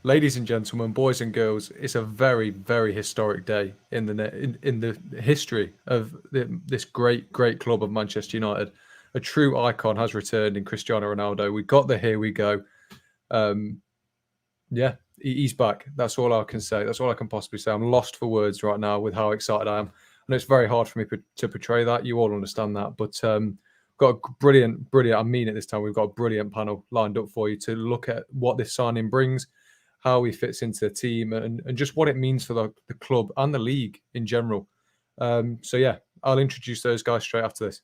Ladies and gentlemen, boys and girls, it's a very, very historic day in the history of this great club of Manchester United. A true icon has returned in Cristiano Ronaldo. We got the here we go. Um, yeah, he's back. That's all I can say. That's all I can possibly say. I'm lost for words right now with how excited I am. And it's very hard for me to portray that. You all understand that. But got a brilliant, I mean it this time. We've got a brilliant panel lined up for you to look at what this signing brings, how he fits into the team, and just what it means for the club and the league in general. So, yeah, I'll introduce those guys straight after this.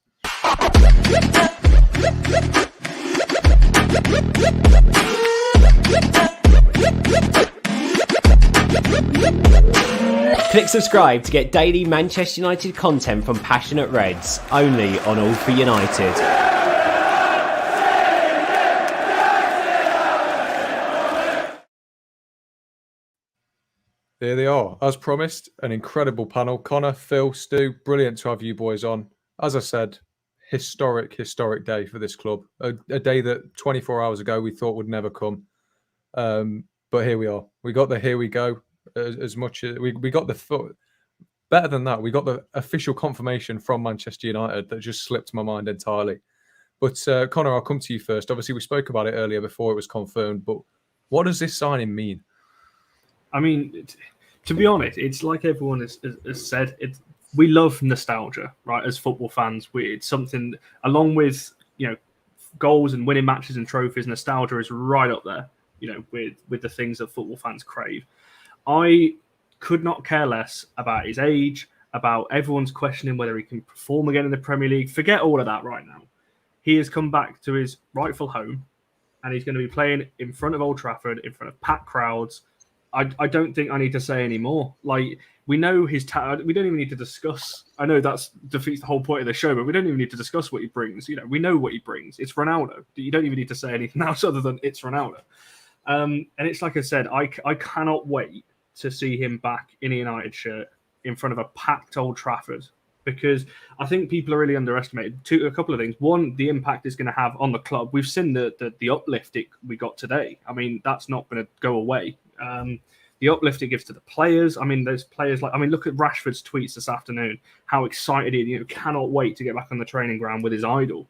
Click subscribe to get daily Manchester United content from passionate Reds, only on All for United. There they are. As promised, an incredible panel. Connor, Phil, Stu, brilliant to have you boys on. As I said, historic day for this club. A day that 24 hours ago we thought would never come. But here we are. We got the here we go. As much as we got the better than that, we got the official confirmation from Manchester United that just slipped my mind entirely. But Connor, I'll come to you first. Obviously, we spoke about it earlier before it was confirmed. But what does this signing mean? I mean, to be honest, it's like everyone has said. We love nostalgia, right? As football fans, it's something along with goals and winning matches and trophies. Nostalgia is right up there, with the things that football fans crave. I could not care less about his age, about everyone's questioning whether he can perform again in the Premier League. Forget all of that right now. He has come back to his rightful home, and he's going to be playing in front of Old Trafford, in front of packed crowds. I don't think I need to say any more. Like, we know his talent. We don't even need to discuss. I know that defeats the whole point of the show, but we don't even need to discuss what he brings. We know what he brings. It's Ronaldo. You don't even need to say anything else other than it's Ronaldo. And it's like I said, I cannot wait to see him back in a United shirt in front of a packed Old Trafford, because I think people are really underestimated a couple of things. One, the impact it's going to have on the club. We've seen the uplift we got today. I mean, that's not going to go away. The uplift it gives to the players. I mean, there's players look at Rashford's tweets this afternoon, how excited he cannot wait to get back on the training ground with his idol.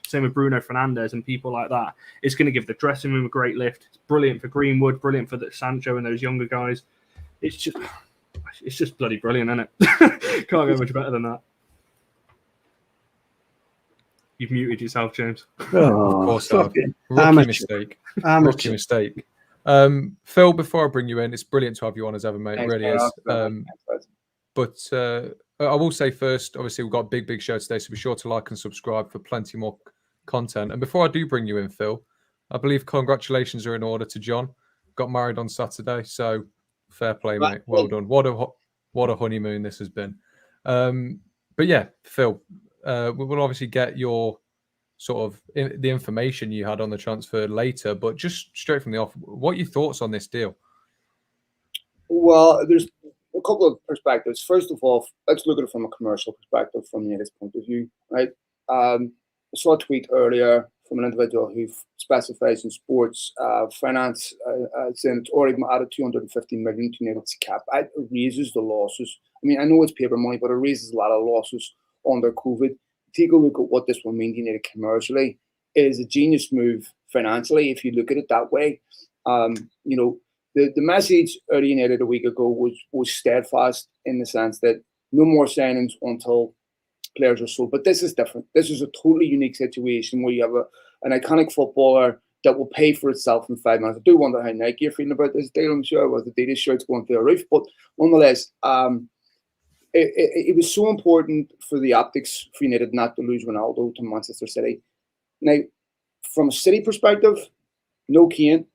Same with Bruno Fernandes and people like that. It's going to give the dressing room a great lift. It's brilliant for Greenwood, brilliant for Sancho and those younger guys. It's just bloody brilliant, isn't it? Can't go much better than that. You've muted yourself, James. Oh, of course, rookie mistake. Rookie mistake. Phil, before I bring you in, it's brilliant to have you on as ever, mate. It really is. But I will say first, obviously, we've got a big show today, so be sure to like and subscribe for plenty more content. And before I do bring you in, Phil, I believe congratulations are in order to John. Got married on Saturday, so fair play, mate. Well done. What a honeymoon this has been. But yeah, Phil, we'll obviously get your sort of the information you had on the transfer later, but just straight from the off, what are your thoughts on this deal? Well, there's a couple of perspectives. First of all, let's look at it from a commercial perspective, from United's point of view, right? I saw a tweet earlier from an individual who specifies in sports finance, saying it's already added 250 million to United's cap. It raises the losses. I mean, I know it's paper money, but it raises a lot of losses under COVID. Take a look at what this will mean to United commercially. It is a genius move financially, if you look at it that way. The message out of United a week ago was steadfast in the sense that no more signings until players are sold. But this is different. This is a totally unique situation where you have an iconic footballer that will pay for itself in 5 months. I do wonder how Nike are feeling about this deal, I'm sure, with the Adidas shirts going through the roof. But nonetheless, it was so important for the optics for United not to lose Ronaldo to Manchester City. Now, from a City perspective, no Kane,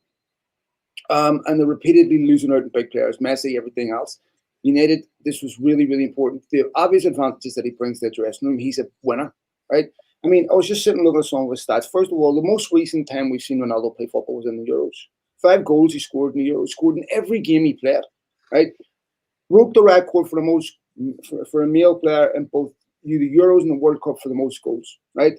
and they're repeatedly losing out on big players, Messi, everything else. United, this was really, really important. The obvious advantages that he brings to the dressing room, he's a winner, right? I mean, I was just sitting looking at some of his stats. First of all, the most recent time we've seen Ronaldo play football was in the Euros. 5 goals he scored in the Euros, scored in every game he played, right? Broke the record for the most for a male player in both the Euros and the World Cup for the most goals, right?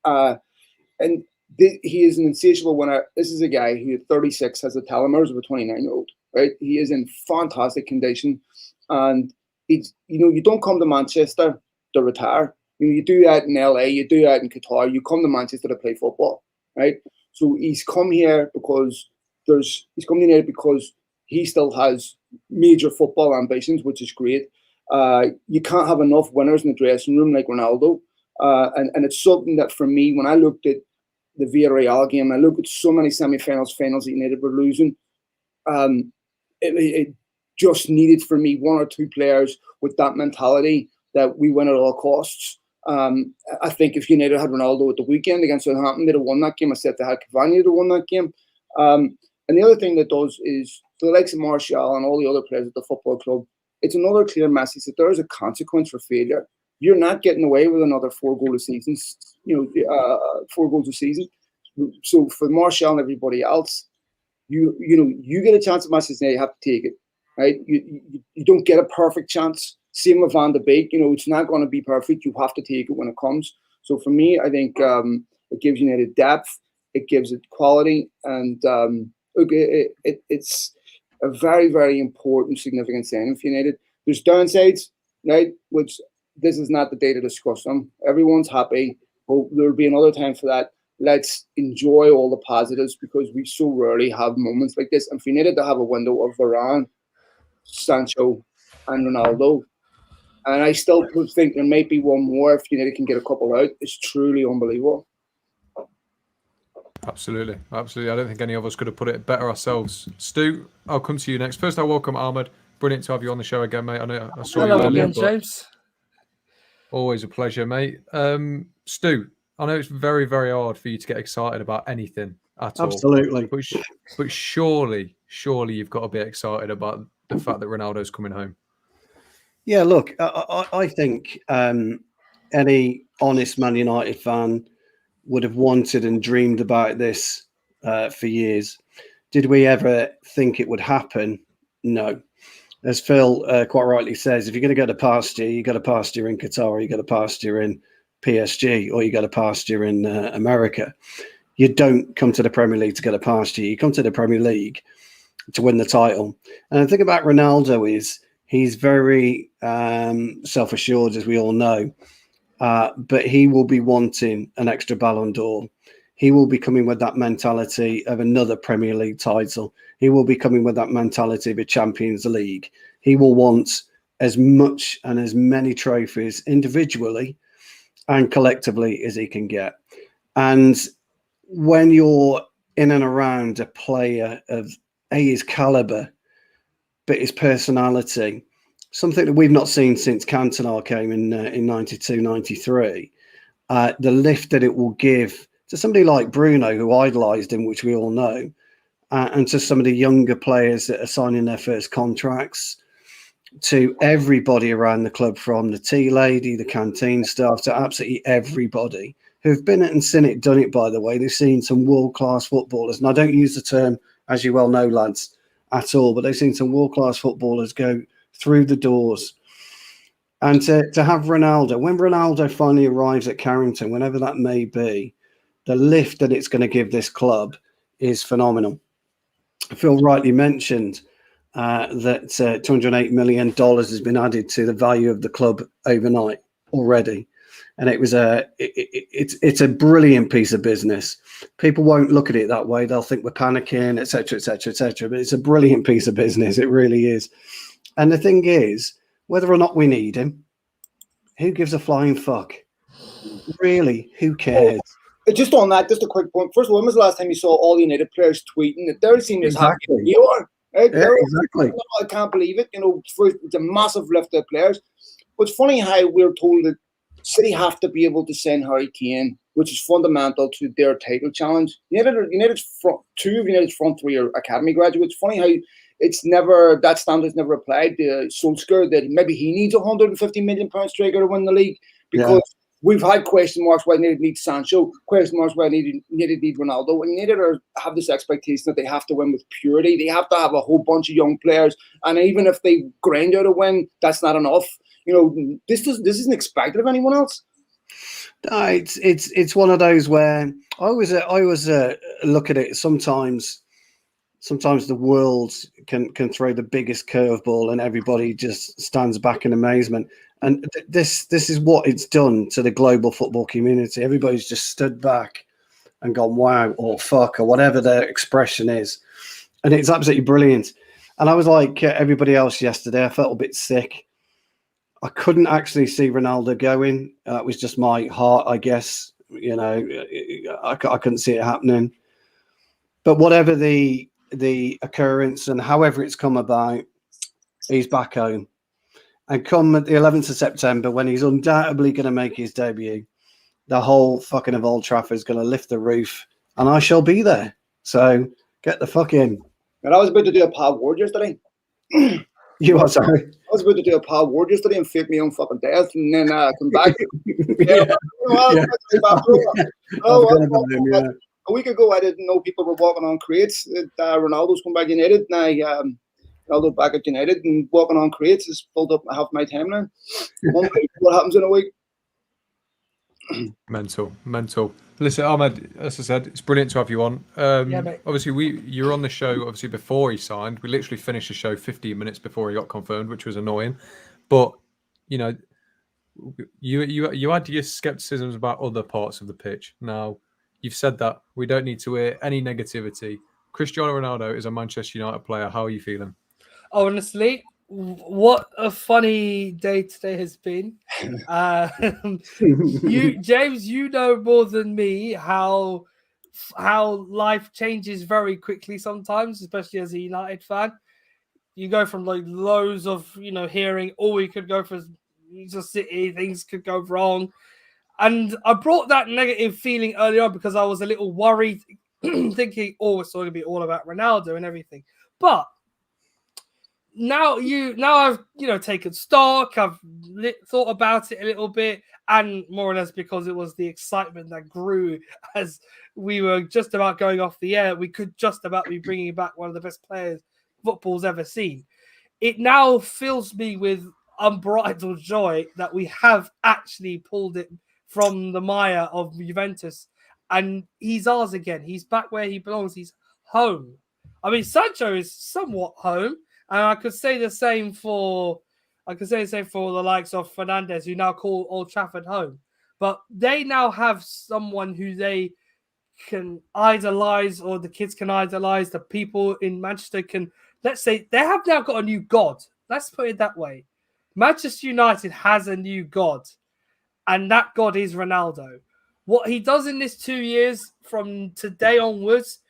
And He is an insatiable winner. This is a guy who at 36 has the telomeres of a 29-year-old, right? He is in fantastic condition. And it's, you don't come to Manchester to retire. You do that in LA, you do that in Qatar, you come to Manchester to play football, right? So he's come here because he's come to United because he still has major football ambitions, which is great. You can't have enough winners in the dressing room like Ronaldo. And it's something that for me, when I looked at the Villarreal game, I looked at so many semi-finals, finals that United were losing, it just needed for me one or two players with that mentality that we win at all costs. I think if United had Ronaldo at the weekend against Southampton, they'd have won that game. I said they had Cavani, they'd have won that game. And the other thing that does is, for the likes of Martial and all the other players at the football club, it's another clear message that there is a consequence for failure. You're not getting away with another 4 goals a season, 4 goals a season. So for Martial and everybody else, you get a chance at Manchester United, you have to take it, right? You don't get a perfect chance. Same with Van de Beek, it's not going to be perfect. You have to take it when it comes. So for me, I think it gives United depth, it gives it quality, and it's a very, very important, significant signing for United. There's downsides, right? Which this is not the day to discuss them. Everyone's happy. But there'll be another time for that. Let's enjoy all the positives because we so rarely have moments like this. And for United to have a window of Varane, Sancho, and Ronaldo, and I still think there might be one more if United can get a couple out. It's truly unbelievable. Absolutely. I don't think any of us could have put it better ourselves. Stu, I'll come to you next. First, I'll welcome Ahmed. Brilliant to have you on the show again, mate. I know I saw you earlier. Again, James. Always a pleasure, mate. Stu, I know it's very, very hard for you to get excited about anything at all. Absolutely. But surely you've got to be excited about the fact that Ronaldo's coming home. Yeah, look, I think any honest Man United fan would have wanted and dreamed about this for years. Did we ever think it would happen? No. As Phil quite rightly says, if you're going to go to pasture, you got to pasture in Qatar, or you got to pasture in PSG, or you got to pasture in America. You don't come to the Premier League to get a pasture. You come to the Premier League to win the title. And the thing about Ronaldo is he's very self-assured, as we all know. But he will be wanting an extra Ballon d'Or. He will be coming with that mentality of another Premier League title. He will be coming with that mentality of a Champions League. He will want as much and as many trophies individually and collectively as he can get. And when you're in and around a player of his caliber, but his personality, something that we've not seen since Cantona came in 92, 93, the lift that it will give to somebody like Bruno, who idolised him, which we all know, and to some of the younger players that are signing their first contracts, to everybody around the club, from the tea lady, the canteen staff, to absolutely everybody who've been it and seen it, done it, by the way. They've seen some world-class footballers. And I don't use the term, as you well know, lads, at all, but they've seen some world-class footballers go through the doors. And to have Ronaldo, when Ronaldo finally arrives at Carrington, whenever that may be, the lift that it's going to give this club is phenomenal. Phil rightly mentioned that $208 million has been added to the value of the club overnight already. And it's a brilliant piece of business. People won't look at it that way. They'll think we're panicking, etc., etc., etc. But it's a brilliant piece of business. It really is. And the thing is, whether or not we need him, who gives a flying fuck? Really, who cares? Just on that, just a quick point. First of all, when was the last time you saw all the United players tweeting that their team is happy? You are, right? Yeah, exactly. I can't believe it. It's a massive lift of players. But it's funny how we're told that City have to be able to send Harry Kane, which is fundamental to their title challenge. United's front three are academy graduates. Funny how it's never, that standard's never applied to Solskjaer, that maybe he needs £150 million striker to win the league, because we've had question marks why United need Sancho, question marks why United need Ronaldo, and United have this expectation that they have to win with purity. They have to have a whole bunch of young players, and even if they grind out a win, that's not enough. This isn't expected of anyone else. No, it's one of those where I always look at it. Sometimes the world can throw the biggest curveball, and everybody just stands back in amazement. And this is what it's done to the global football community. Everybody's just stood back and gone, "Wow," or "fuck," or whatever their expression is, and it's absolutely brilliant. And I was like everybody else yesterday. I felt a bit sick. I couldn't actually see Ronaldo going. It was just my heart, I guess. You know, I couldn't see it happening. But whatever the occurrence and however it's come about, he's back home. And come at the 11th of September, when he's undoubtedly going to make his debut, the whole fucking of Old Trafford is going to lift the roof, and I shall be there. So get the fuck in. And I was about to do a Pal Ward yesterday. You are sorry. I was about to do a Pal Ward yesterday and fake my own fucking death, and then come back. A week ago, I didn't know people were walking on crates. Ronaldo's come back United now. Ronaldo back at United and walking on crates has filled up half my timeline. What happens in a week? Mental. Listen, Ahmed, as I said, it's brilliant to have you on. Obviously, you're on the show obviously before he signed. We literally finished the show 15 minutes before he got confirmed, which was annoying. But you know, you had your skepticisms about other parts of the pitch. Now you've said that we don't need to hear any negativity. Cristiano Ronaldo is a Manchester United player. How are you feeling? Honestly, what a funny day today has been. James, you know more than me how life changes very quickly sometimes, especially as a United fan. You go from like lows of hearing, we could go for just City, things could go wrong. And I brought that negative feeling earlier on because I was a little worried, thinking, it's going to be all about Ronaldo and everything. But now I've taken stock. I've thought about it a little bit, and more or less because it was the excitement that grew as we were just about going off the air. We could just about be bringing back one of the best players football's ever seen. It now fills me with unbridled joy that we have actually pulled it from the mire of Juventus, and he's ours again. He's back where he belongs. He's home. I mean, Sancho is somewhat home. And I could say the same for the likes of Fernandes, who now call Old Trafford home. But they now have someone who they can idolize, or the kids can idolize. The people in Manchester can, let's say, they have now got a new god. Let's put it that way. Manchester United has a new god, and that god is Ronaldo. What he does in this 2 years from today onwards,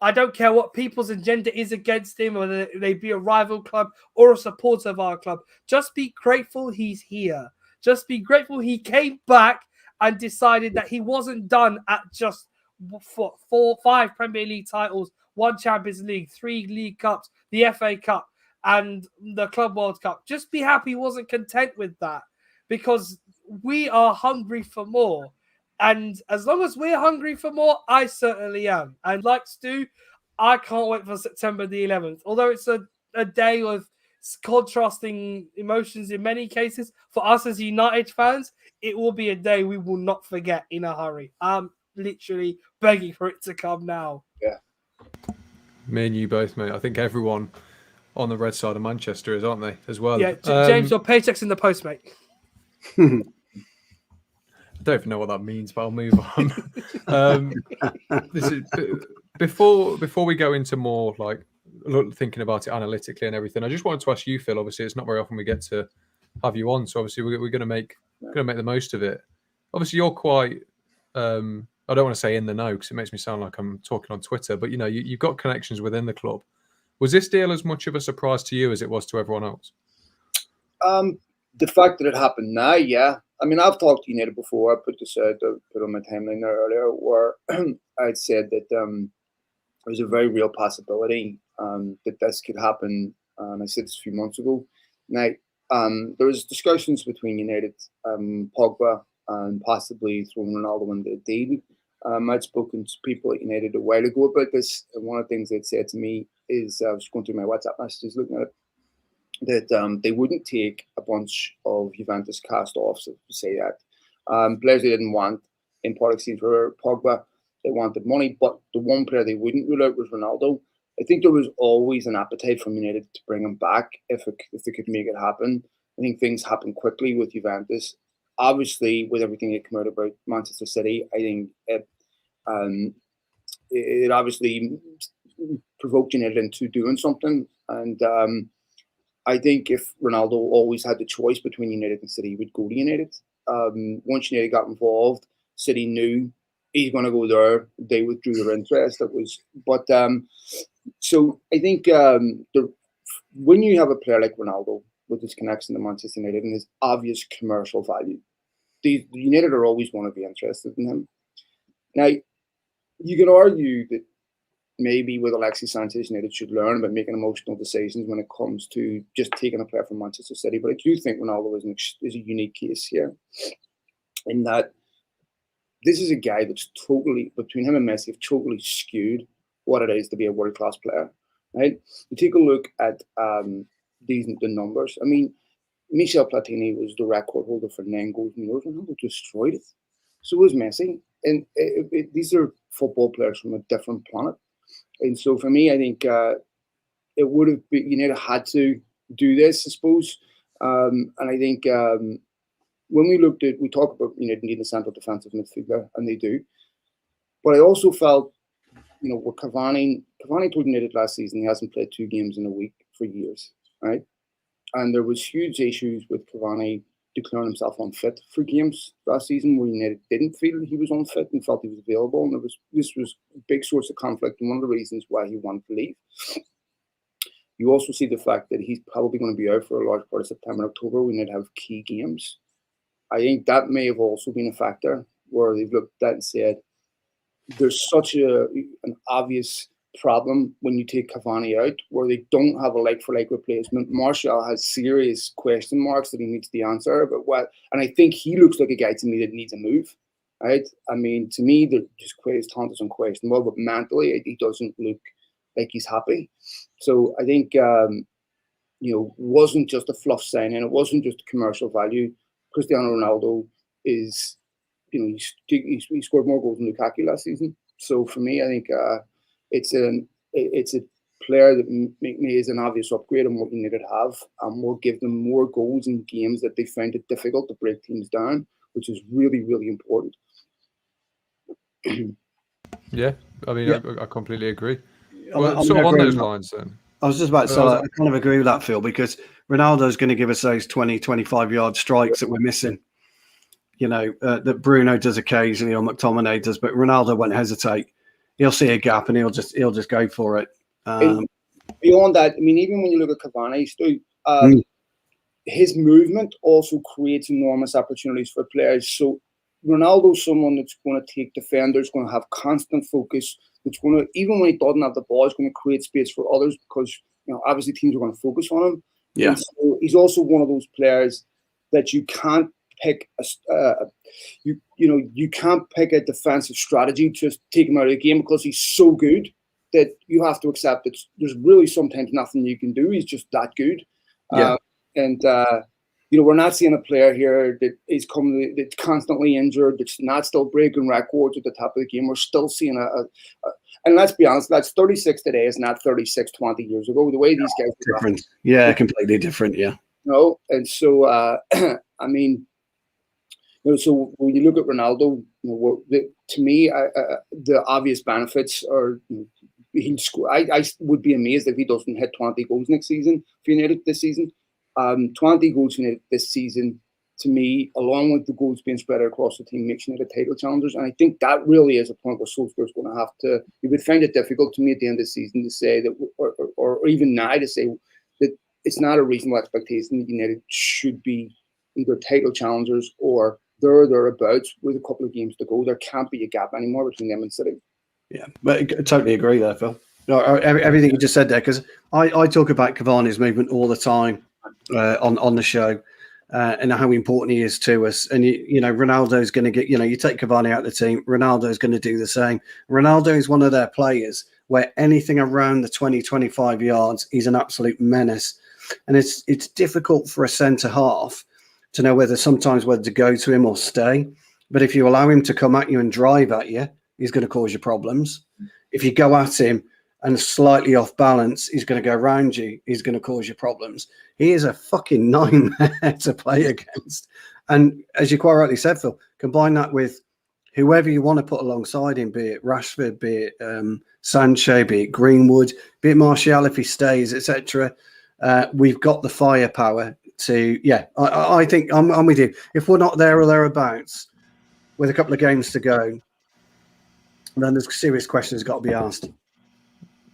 I don't care what people's agenda is against him, whether they be a rival club or a supporter of our club. Just be grateful he's here. Just be grateful he came back and decided that he wasn't done at just 5 Premier League titles, 1 Champions League, 3 League Cups, the FA Cup, and the Club World Cup. Just be happy he wasn't content with that, because we are hungry for more. And as long as we're hungry for more, I certainly am. And like Stu, I can't wait for September the 11th. Although it's a day of contrasting emotions in many cases, for us as United fans, it will be a day we will not forget in a hurry. I'm literally begging for it to come now. Yeah. Me and you both, mate. I think everyone on the red side of Manchester is, aren't they, as well? Yeah, James, your paycheck's in the post, mate. I don't even know what that means, but I'll move on. This is before we go into more like thinking about it analytically and everything. I just wanted to ask you, Phil. Obviously, it's not very often we get to have you on, so obviously we're going to make the most of it. Obviously, you're quite. I don't want to say in the know because it makes me sound like I'm talking on Twitter, but you've got connections within the club. Was this deal as much of a surprise to you as it was to everyone else? The fact that it happened now, yeah. I mean, I've talked to United before. I put this out, put on my timeline there earlier, where I'd said that there's a very real possibility that this could happen. I said this a few months ago. Now, there was discussions between United, Pogba, and possibly throwing Ronaldo in the deal. I'd spoken to people at United a while ago about this, and one of the things they'd said to me is, I was going through my WhatsApp messages looking at it, that they wouldn't take a bunch of Juventus cast-offs, to say that, Players they didn't want in part exchange for Pogba. They wanted money, but the one player they wouldn't rule out was Ronaldo. I think there was always an appetite from United to bring him back if they could make it happen. I think things happened quickly with Juventus. Obviously, with everything that came out about Manchester City, I think it obviously provoked United into doing something. And I think if Ronaldo always had the choice between United and City, he would go to United. Once United got involved, City knew he's going to go there. They withdrew their interest. So I think when you have a player like Ronaldo with his connection to Manchester United and his obvious commercial value, the United are always going to be interested in him. Now, you can argue that maybe with Alexis Sanchez, United should learn about making emotional decisions when it comes to just taking a player from Manchester City. But I do think Ronaldo is a unique case here, in that this is a guy that's totally, between him and Messi, have totally skewed what it is to be a world-class player. Right? You take a look at the numbers. I mean, Michel Platini was the record holder for 9 goals in Europe. Ronaldo destroyed it. So was Messi. And these are football players from a different planet. And so for me, I think it would have been, United had to do this, I suppose. And I think when we talk about United needing a central defensive midfielder, and they do. But I also felt, with Cavani told United last season he hasn't played 2 games in a week for years, right? And there was huge issues with Cavani declaring himself unfit for games last season, where United didn't feel he was unfit and felt he was available. And this was a big source of conflict and one of the reasons why he wanted to leave. You also see the fact that he's probably going to be out for a large part of September and October. We need to have key games. I think that may have also been a factor where they've looked at that and said, there's such an obvious problem when you take Cavani out, where they don't have a like-for-like replacement. Martial has serious question marks that he needs to answer about and I think he looks like a guy to me that needs a move, right? I mean, to me, his talent is unquestionable, but mentally, he doesn't look like he's happy. So I think, it wasn't just a fluff signing. It wasn't just a commercial value. Cristiano Ronaldo is, he scored more goals than Lukaku last season. So for me, I think it's a player that is an obvious upgrade on what United have, and will give them more goals in games that they find it difficult to break teams down, which is really, really important. Yeah, I mean, Yeah. I completely agree. I'm Well, so on those lines then. I was just about to say, I kind of agree with that, Phil, because Ronaldo's going to give us those 20, 25-yard strikes that we're missing. That Bruno does occasionally or McTominay does, but Ronaldo won't hesitate. He'll see a gap and he'll just go for it. Beyond that, I mean, even when you look at Cavani, his movement also creates enormous opportunities for players. So Ronaldo's someone that's going to take defenders, going to have constant focus. That's going to, even when he doesn't have the ball, is going to create space for others because obviously teams are going to focus on him. Yeah. And so he's also one of those players that you can't pick you can't pick a defensive strategy to take him out of the game because he's so good that you have to accept that there's really sometimes nothing you can do. He's just that good. Yeah. We're not seeing a player here that's constantly injured, that's not still breaking records at the top of the game. We're still seeing and let's be honest, that's 36 today is not 36 20 years ago. The way these guys are different. Yeah, completely different, yeah. And so I mean, so when you look at Ronaldo, to me, the obvious benefits are he'd score. I would be amazed if he doesn't hit 20 goals next season for United this season. 20 goals for United this season, to me, along with the goals being spread across the team, makes United title challengers. And I think that really is a point where Solskjaer's going to have to. You would find it difficult to me at the end of the season to say that, or even now to say that it's not a reasonable expectation that United should be either title challengers or thereabouts with a couple of games to go. There can't be a gap anymore between them and City. Yeah, but I totally agree there, Phil. Everything you just said there, because I talk about Cavani's movement all the time on the show and how important he is to us. And, Ronaldo's going to get, you take Cavani out of the team, Ronaldo's going to do the same. Ronaldo is one of their players where anything around the 20, 25 yards, he's an absolute menace. And it's difficult for a centre-half to know whether to go to him or stay. But if you allow him to come at you and drive at you, he's going to cause you problems. If you go at him and slightly off balance, he's going to go around you. He's going to cause you problems. He is a fucking nightmare to play against. And as you quite rightly said, Phil, combine that with whoever you want to put alongside him, be it Rashford, be it Sancho, be it Greenwood, be it Martial if he stays, etc. We've got the firepower to, I think I'm with you. If we're not there or thereabouts with a couple of games to go, then there's serious questions got to be asked.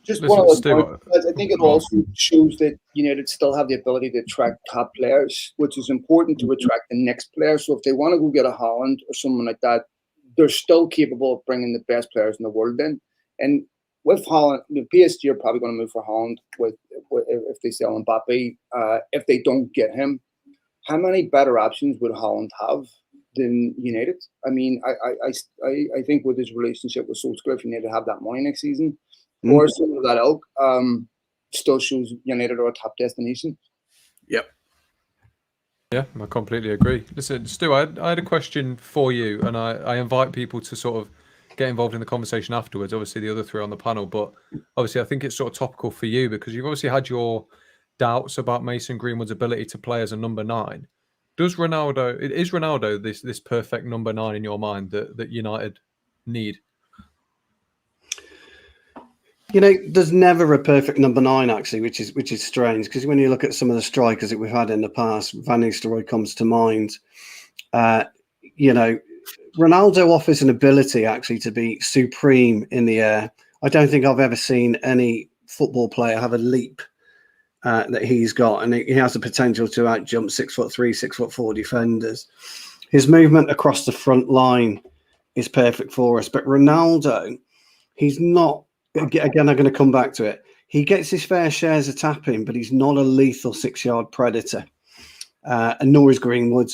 Just Listen, one Stu, other point. I think it also shows that United still have the ability to attract top players, which is important to attract the next player. So if they want to go get a Haaland or someone like that, they're still capable of bringing the best players in the world in. And with Haaland, the PSG are probably going to move for Haaland with if they sell Mbappe. If they don't get him, how many better options would Haaland have than United? I mean, I think with his relationship with Solskjaer, if United have that money next season, or something of that ilk, still shows United are a top destination. Yep. Yeah, I completely agree. Listen, Stu, I had a question for you, and I invite people to sort of get involved in the conversation afterwards. Obviously, the other three on the panel, but obviously, I think it's sort of topical for you because you've obviously had your doubts about Mason Greenwood's ability to play as a number 9. Is Ronaldo this perfect number 9 in your mind that United need? You know, there's never a perfect number 9 actually, which is strange because when you look at some of the strikers that we've had in the past, Van Nistelrooy comes to mind. You know, Ronaldo offers an ability actually to be supreme in the air. I don't think I've ever seen any football player have a leap that he's got, and he has the potential to outjump 6'3", 6'4" defenders. His movement across the front line is perfect for us, but Ronaldo, he's not. Again, I'm going to come back to it. He gets his fair shares of tapping, but he's not a lethal 6-yard predator, and nor is Greenwood,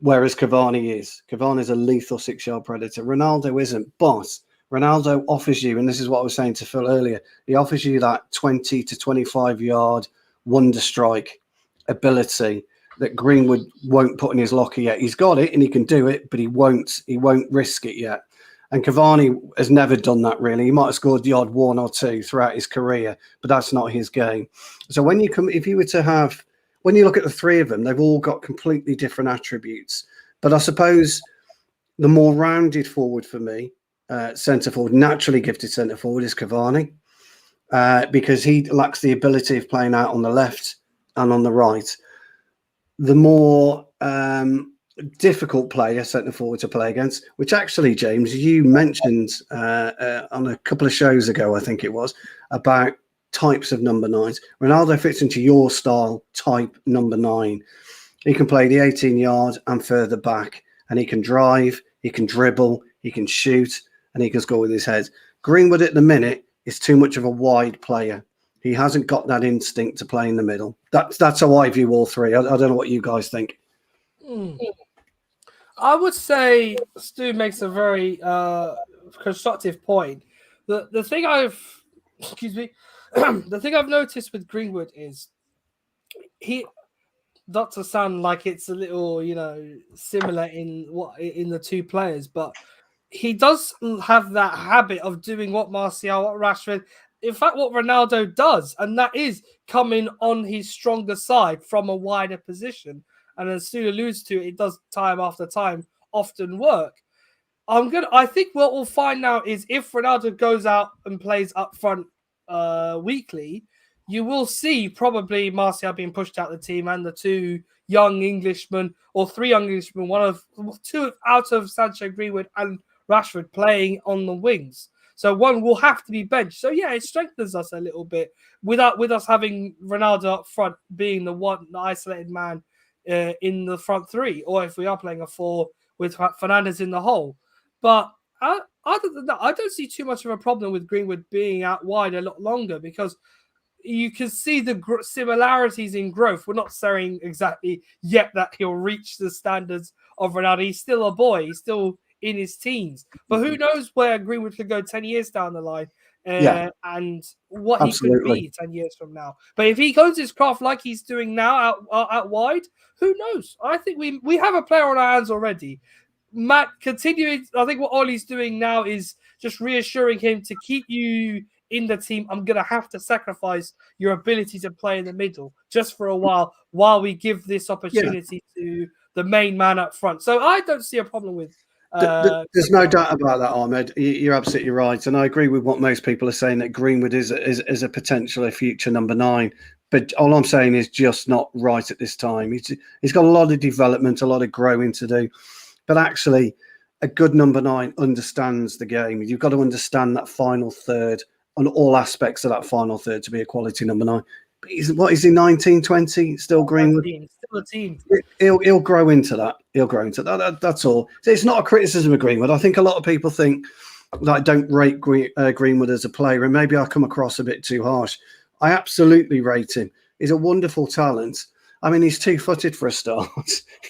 whereas Cavani is. Cavani is a lethal 6-yard predator. Ronaldo isn't, but Ronaldo offers you, and this is what I was saying to Phil earlier, he offers you that 20 to 25-yard wonder strike ability that Greenwood won't put in his locker yet. He's got it and he can do it, but he won't risk it yet. And Cavani has never done that really. He might have scored the odd 1 or 2 throughout his career, but that's not his game. So when you look at the three of them, they've all got completely different attributes. But I suppose the more rounded forward for me, centre forward, naturally gifted centre forward, is Cavani, because he lacks the ability of playing out on the left and on the right. The more difficult player centre forward to play against, which actually, James, you mentioned on a couple of shows ago, I think it was, about types of number 9s. Ronaldo fits into your style type number 9. He can play the 18-yard and further back, and he can drive, he can dribble, he can shoot, and he can score with his head. Greenwood at the minute is too much of a wide player. He hasn't got that instinct to play in the middle. That's how I view all three. I don't know what you guys think. I would say Stu makes a very constructive point. The thing I've the thing I've noticed with Greenwood is he, not to sound like it's a little, similar in the two players, but he does have that habit of doing what Martial, what Rashford, in fact, what Ronaldo does, and that is coming on his stronger side from a wider position. And as Stu alludes to, it does time after time often work. I think what we'll find now is if Ronaldo goes out and plays up front weekly, you will see probably Martial being pushed out of the team and the 2 young Englishmen or 3 young Englishmen, 2 out of Sancho, Greenwood and Rashford playing on the wings. So one will have to be benched. So yeah, it strengthens us a little bit with us having Ronaldo up front being the isolated man in the front 3, or if we are playing a 4 with Fernandes in the hole. But other than that, I don't see too much of a problem with Greenwood being out wide a lot longer because you can see the similarities in growth. We're not saying exactly yet that he'll reach the standards of Ronaldo. He's still a boy. He's still in his teens. But who knows where Greenwood could go 10 years down the line. and what Absolutely. he could be 10 years from now. But if he goes his craft like he's doing now out wide, who knows? I think we have a player on our hands already. Matt, continuing, I think what Ollie's doing now is just reassuring him to keep you in the team. I'm going to have to sacrifice your ability to play in the middle just for a while we give this opportunity to the main man up front. So I don't see a problem with there's no doubt about that, Ahmed. You're absolutely right, and I agree with what most people are saying, that Greenwood is a potential future number 9. But all I'm saying is just not right at this time. He's got a lot of development, a lot of growing to do. But actually, a good number 9 understands the game. You've got to understand that final third and all aspects of that final third to be a quality number 9. But is he 19, 20? Still Greenwood? Still a team. He'll grow into that. He'll grow into that. That's all. So it's not a criticism of Greenwood. I think a lot of people think that I don't rate Greenwood as a player, and maybe I come across a bit too harsh. I absolutely rate him. He's a wonderful talent. I mean, he's 2-footed for a start.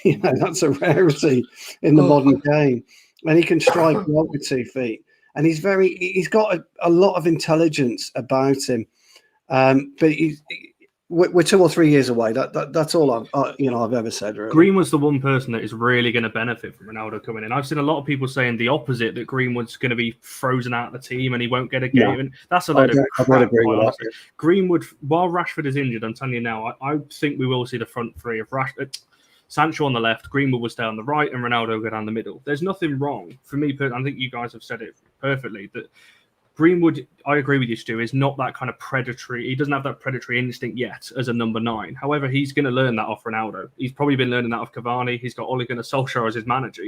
That's a rarity in the modern game. And he can strike well with 2 feet. And he's got a lot of intelligence about him. But we're 2 or 3 years away. That's all I've ever said. Really. Greenwood's the one person that is really going to benefit from Ronaldo coming in. I've seen a lot of people saying the opposite, that Greenwood's going to be frozen out of the team and he won't get a game. And that's a load of crap. I agree with that. Greenwood, while Rashford is injured, I'm telling you now, I think we will see the front three of Rashford. Sancho on the left, Greenwood will stay on the right, and Ronaldo go down the middle. There's nothing wrong for me. I think you guys have said it perfectly that Greenwood, I agree with you, Stu, is not that kind of predatory. He doesn't have that predatory instinct yet as a number 9. However, he's going to learn that off Ronaldo. He's probably been learning that off Cavani. He's got Ole Gunnar Solskjaer as his manager.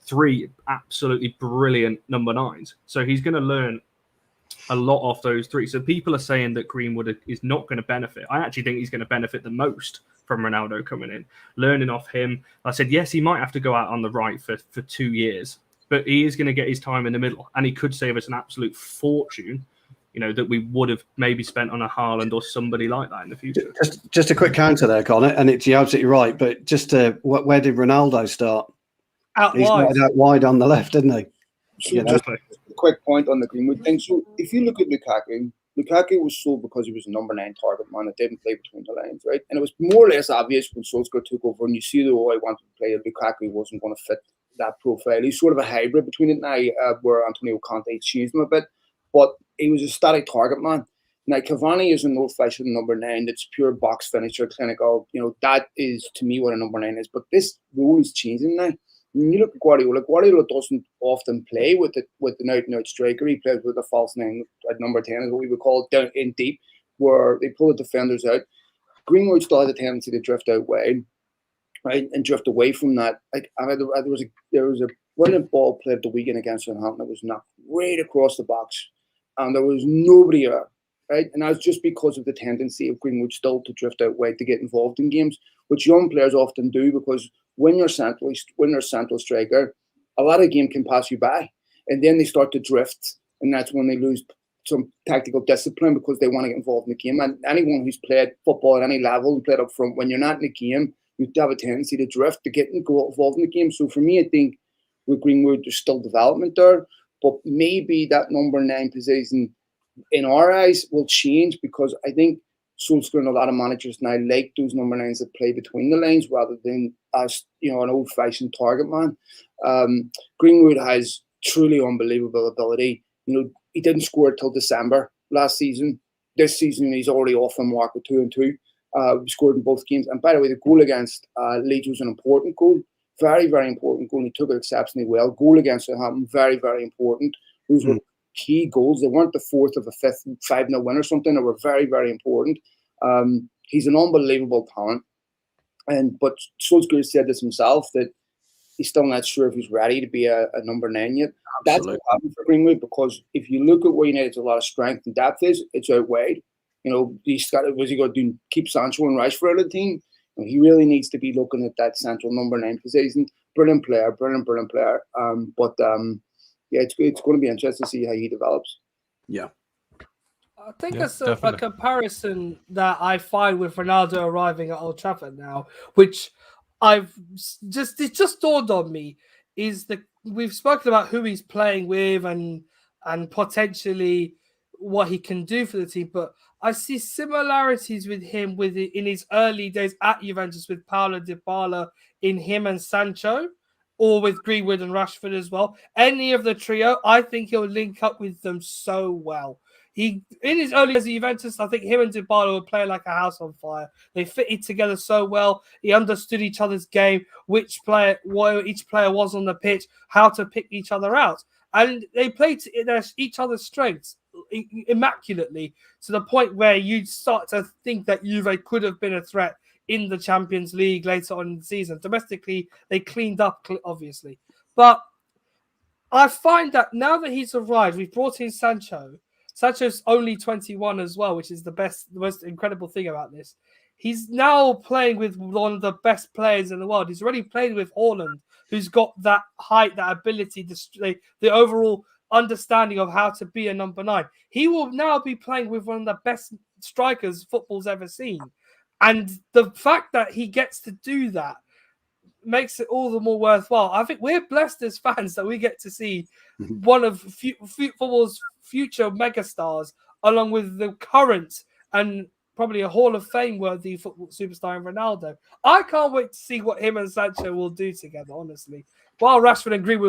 3 absolutely brilliant number 9s. So he's going to learn a lot off those 3. So people are saying that Greenwood is not going to benefit. I actually think he's going to benefit the most from Ronaldo coming in, learning off him. I said, yes, he might have to go out on the right for 2 years, but he is going to get his time in the middle, and he could save us an absolute fortune, that we would have maybe spent on a Haaland or somebody like that in the future. Just a quick counter there, Connor, and you're absolutely right. But where did Ronaldo start? He started out wide on the left, didn't he? So just a quick point on the Greenwood thing. So if you look at Lukaku was sold because he was a number 9 target man that didn't play between the lines, right? And it was more or less obvious when Solskjaer took over, and you see the way he wanted to play, Lukaku wasn't going to fit that profile. He's sort of a hybrid between it now, where Antonio Conte changed him a bit, but he was a static target man. Now Cavani is an old-fashioned number 9 that's pure box finisher, clinical. That is to me what a number 9 is. But this role is changing now. When you look at Guardiola doesn't often play with an out-and-out striker. He plays with a false 9 at number 10, is what we would call it, down in deep, where they pull the defenders out. Greenwood still has a tendency to drift out wide, right, and drift away from that. There was a brilliant ball played the weekend against Southampton that was knocked right across the box, and there was nobody there, right? And that's just because of the tendency of Greenwood still to drift out wide to get involved in games, which young players often do, because when you're central striker, a lot of game can pass you by, and then they start to drift, and that's when they lose some tactical discipline because they want to get involved in the game. And anyone who's played football at any level and played up front, when you're not in the game, you have a tendency to drift, to get involved in the game. So for me, I think with Greenwood, there's still development there, but maybe that number 9 position in our eyes will change, because I think Solskjaer and a lot of managers now like those number 9s that play between the lines rather than as an old-fashioned target man. Greenwood has truly unbelievable ability. He didn't score till December last season. This season, he's already off the mark with 2 and 2. Scored in both games. And by the way, the goal against Leeds was an important goal. Very, very important goal. He took it exceptionally well. Goal against Southampton, very, very important. Those were key goals. They weren't the 4th of a 5th 5-0 win or something. They were very, very important. He's an unbelievable talent. But Solskjaer said this himself, that he's still not sure if he's ready to be a number 9 yet. Absolutely. That's what happened for Greenwood, because if you look at where United's a lot of strength and depth is, it's out wide. What's he got to do? Keep Sancho and Rashford out of the team? He really needs to be looking at that central number 9 position. Brilliant player. It's going to be interesting to see how he develops. Yeah. I think that's a comparison that I find with Ronaldo arriving at Old Trafford now, which it just dawned on me, is we've spoken about who he's playing with and potentially what he can do for the team, but I see similarities with him in his early days at Juventus with Paulo Dybala, in him and Sancho, or with Greenwood and Rashford as well. Any of the trio, I think he'll link up with them so well. In his early years at Juventus, I think him and Dybala would play like a house on fire. They fitted together so well. He understood each other's game, where each player was on the pitch, how to pick each other out. And they played to each other's strengths immaculately, to the point where you'd start to think that Juve could have been a threat in the Champions League later on in the season. Domestically, they cleaned up, obviously. But I find that now that he's arrived, we've brought in Sancho. Sancho's only 21 as well, which is the most incredible thing about this. He's now playing with one of the best players in the world. He's already played with Haaland, who's got that height, that ability, the overall understanding of how to be a number 9. He will now be playing with one of the best strikers football's ever seen. And the fact that he gets to do that makes it all the more worthwhile. I think we're blessed as fans that we get to see one of football's future megastars, along with the current and probably a Hall of Fame worthy football superstar in Ronaldo. I can't wait to see what him and Sancho will do together, honestly. While Rashford and Greenwood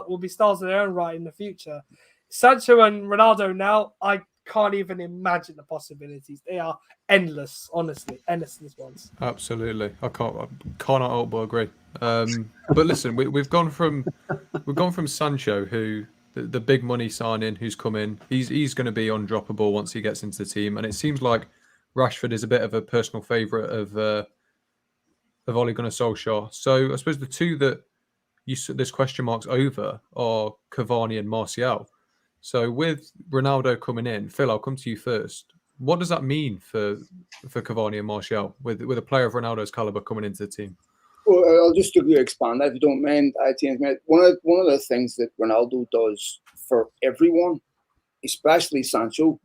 will be stars in their own right in the future, Sancho and Ronaldo now, I can't even imagine the possibilities. They are endless, honestly, endless ones. Absolutely, I cannot help but agree. But listen, we've gone from Sancho, who the big money signing, who's come in. He's going to be undroppable once he gets into the team, and it seems like Rashford is a bit of a personal favourite of Ole Gunnar Solskjaer. So I suppose the two that this question mark's over are Cavani and Martial. So with Ronaldo coming in, Phil, I'll come to you first. What does that mean for Cavani and Martial with a player of Ronaldo's caliber coming into the team? Well, I'll just expand that if you don't mind. One of the things that Ronaldo does for everyone, especially Sancho,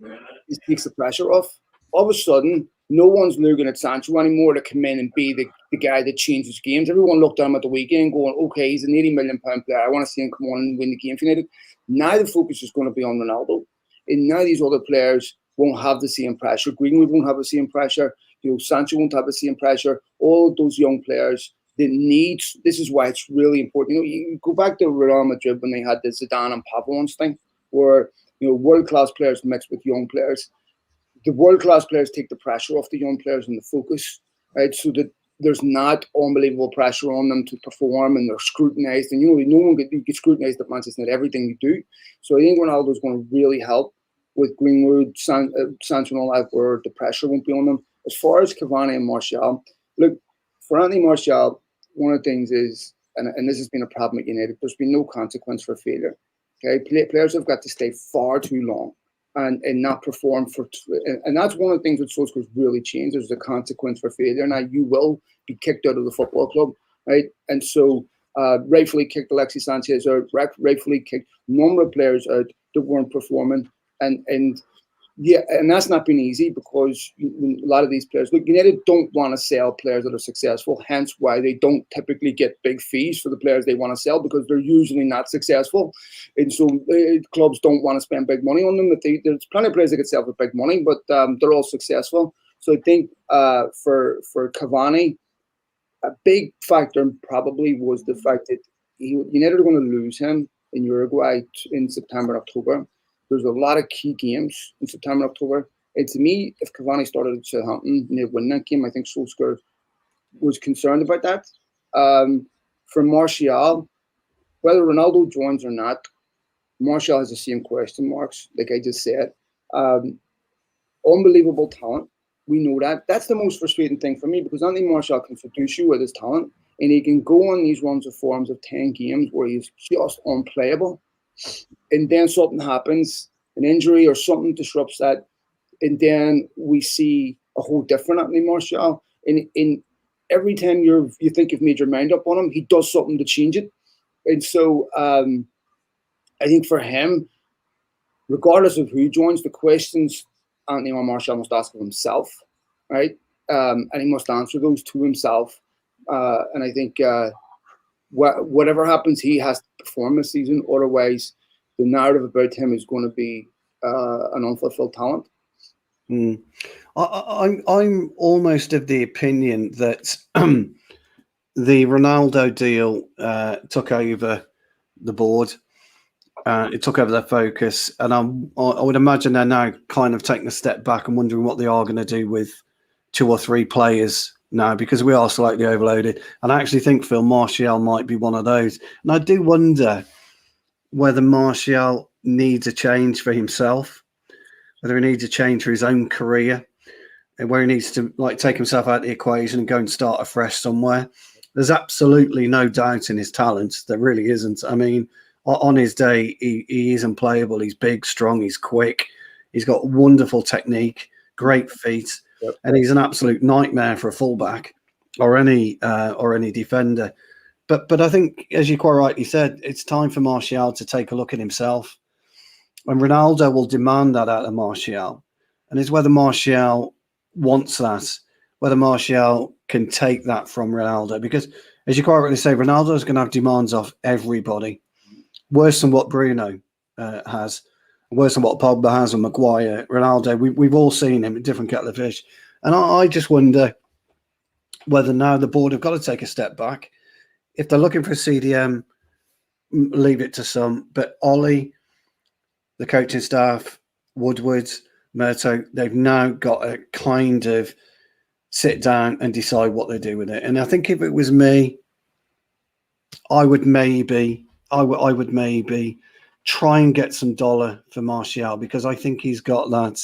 is takes the pressure off. All of a sudden, no one's looking at Sancho anymore to come in and be the guy that changes games. Everyone looked at him at the weekend going, okay, he's an £80 million player. I want to see him come on and win the game for United. Now the focus is going to be on Ronaldo. And now these other players won't have the same pressure. Greenwood won't have the same pressure. Sancho won't have the same pressure. All of those young players that need, this is why it's really important. You go back to Real Madrid when they had the Zidane and Pavlov's thing, where world-class players mixed with young players. The world-class players take the pressure off the young players and the focus, right? So that there's not unbelievable pressure on them to perform, and they're scrutinized. And no one get scrutinized at Manchester United, everything you do. So I think Ronaldo is going to really help with Greenwood, Sancho, and all that, where the pressure won't be on them. As far as Cavani and Martial, look, for Anthony Martial, one of the things is, and this has been a problem at United, there's been no consequence for failure. Okay, players have got to stay far too long and not perform and that's one of the things that Solskjaer's really changed. There's a consequence for failure. Now you will be kicked out of the football club, right? And so rightfully kicked Alexis Sanchez out, rightfully kicked a number of players out that weren't performing, and that's not been easy, because a lot of these players, look, United don't want to sell players that are successful, hence why they don't typically get big fees for the players they want to sell, because they're usually not successful. And so clubs don't want to spend big money on them. There's plenty of players that could sell for big money, but they're all successful. So I think for Cavani, a big factor probably was the fact that United are going to lose him in Uruguay in September, October. There's a lot of key games in September, October. And to me, if Cavani started at Southampton and they'd win that game, I think Solskjaer was concerned about that. For Martial, whether Ronaldo joins or not, Martial has the same question marks, like I just said. Unbelievable talent. We know that. That's the most frustrating thing for me, because Anthony Martial can seduce you with his talent, and he can go on these runs of forms of 10 games where he's just unplayable. And then something happens, an injury or something disrupts that, and then we see a whole different Anthony Martial. And every time you think you've made your mind up on him, he does something to change it. And so I think for him, regardless of who joins, the questions Anthony Martial must ask of himself, right? And he must answer those to himself. And I think whatever happens, he has to perform this season. Otherwise, the narrative about him is going to be an unfulfilled talent. I'm almost of the opinion that the Ronaldo deal took over the board. It took over their focus, and I would imagine they're now kind of taking a step back and wondering what they are going to do with 2 or 3 players now, because we are slightly overloaded. And I actually think Phil Martial might be one of those. And I do wonder whether Martial needs a change for himself, whether he needs a change for his own career, and where he needs to take himself out of the equation and go and start afresh somewhere. There's absolutely no doubt in his talents. There really isn't. I mean, on his day, he is unplayable. He's big, strong, he's quick. He's got wonderful technique, great feet, and he's an absolute nightmare for a fullback or any defender. But I think, as you quite rightly said, it's time for Martial to take a look at himself. And Ronaldo will demand that out of Martial. And it's whether Martial wants that, whether Martial can take that from Ronaldo. Because, as you quite rightly say, Ronaldo is going to have demands off everybody. Worse than what Bruno has, worse than what Pogba has and Maguire, Ronaldo. We've all seen him, a different kettle of fish. And I just wonder whether now the board have got to take a step back. If they're looking for a CDM, leave it to some. But Ollie, the coaching staff, Woodward, Murto, they've now got to kind of sit down and decide what they do with it. And I think if it was me, I would maybe try and get some dollar for Martial, because I think he's got that.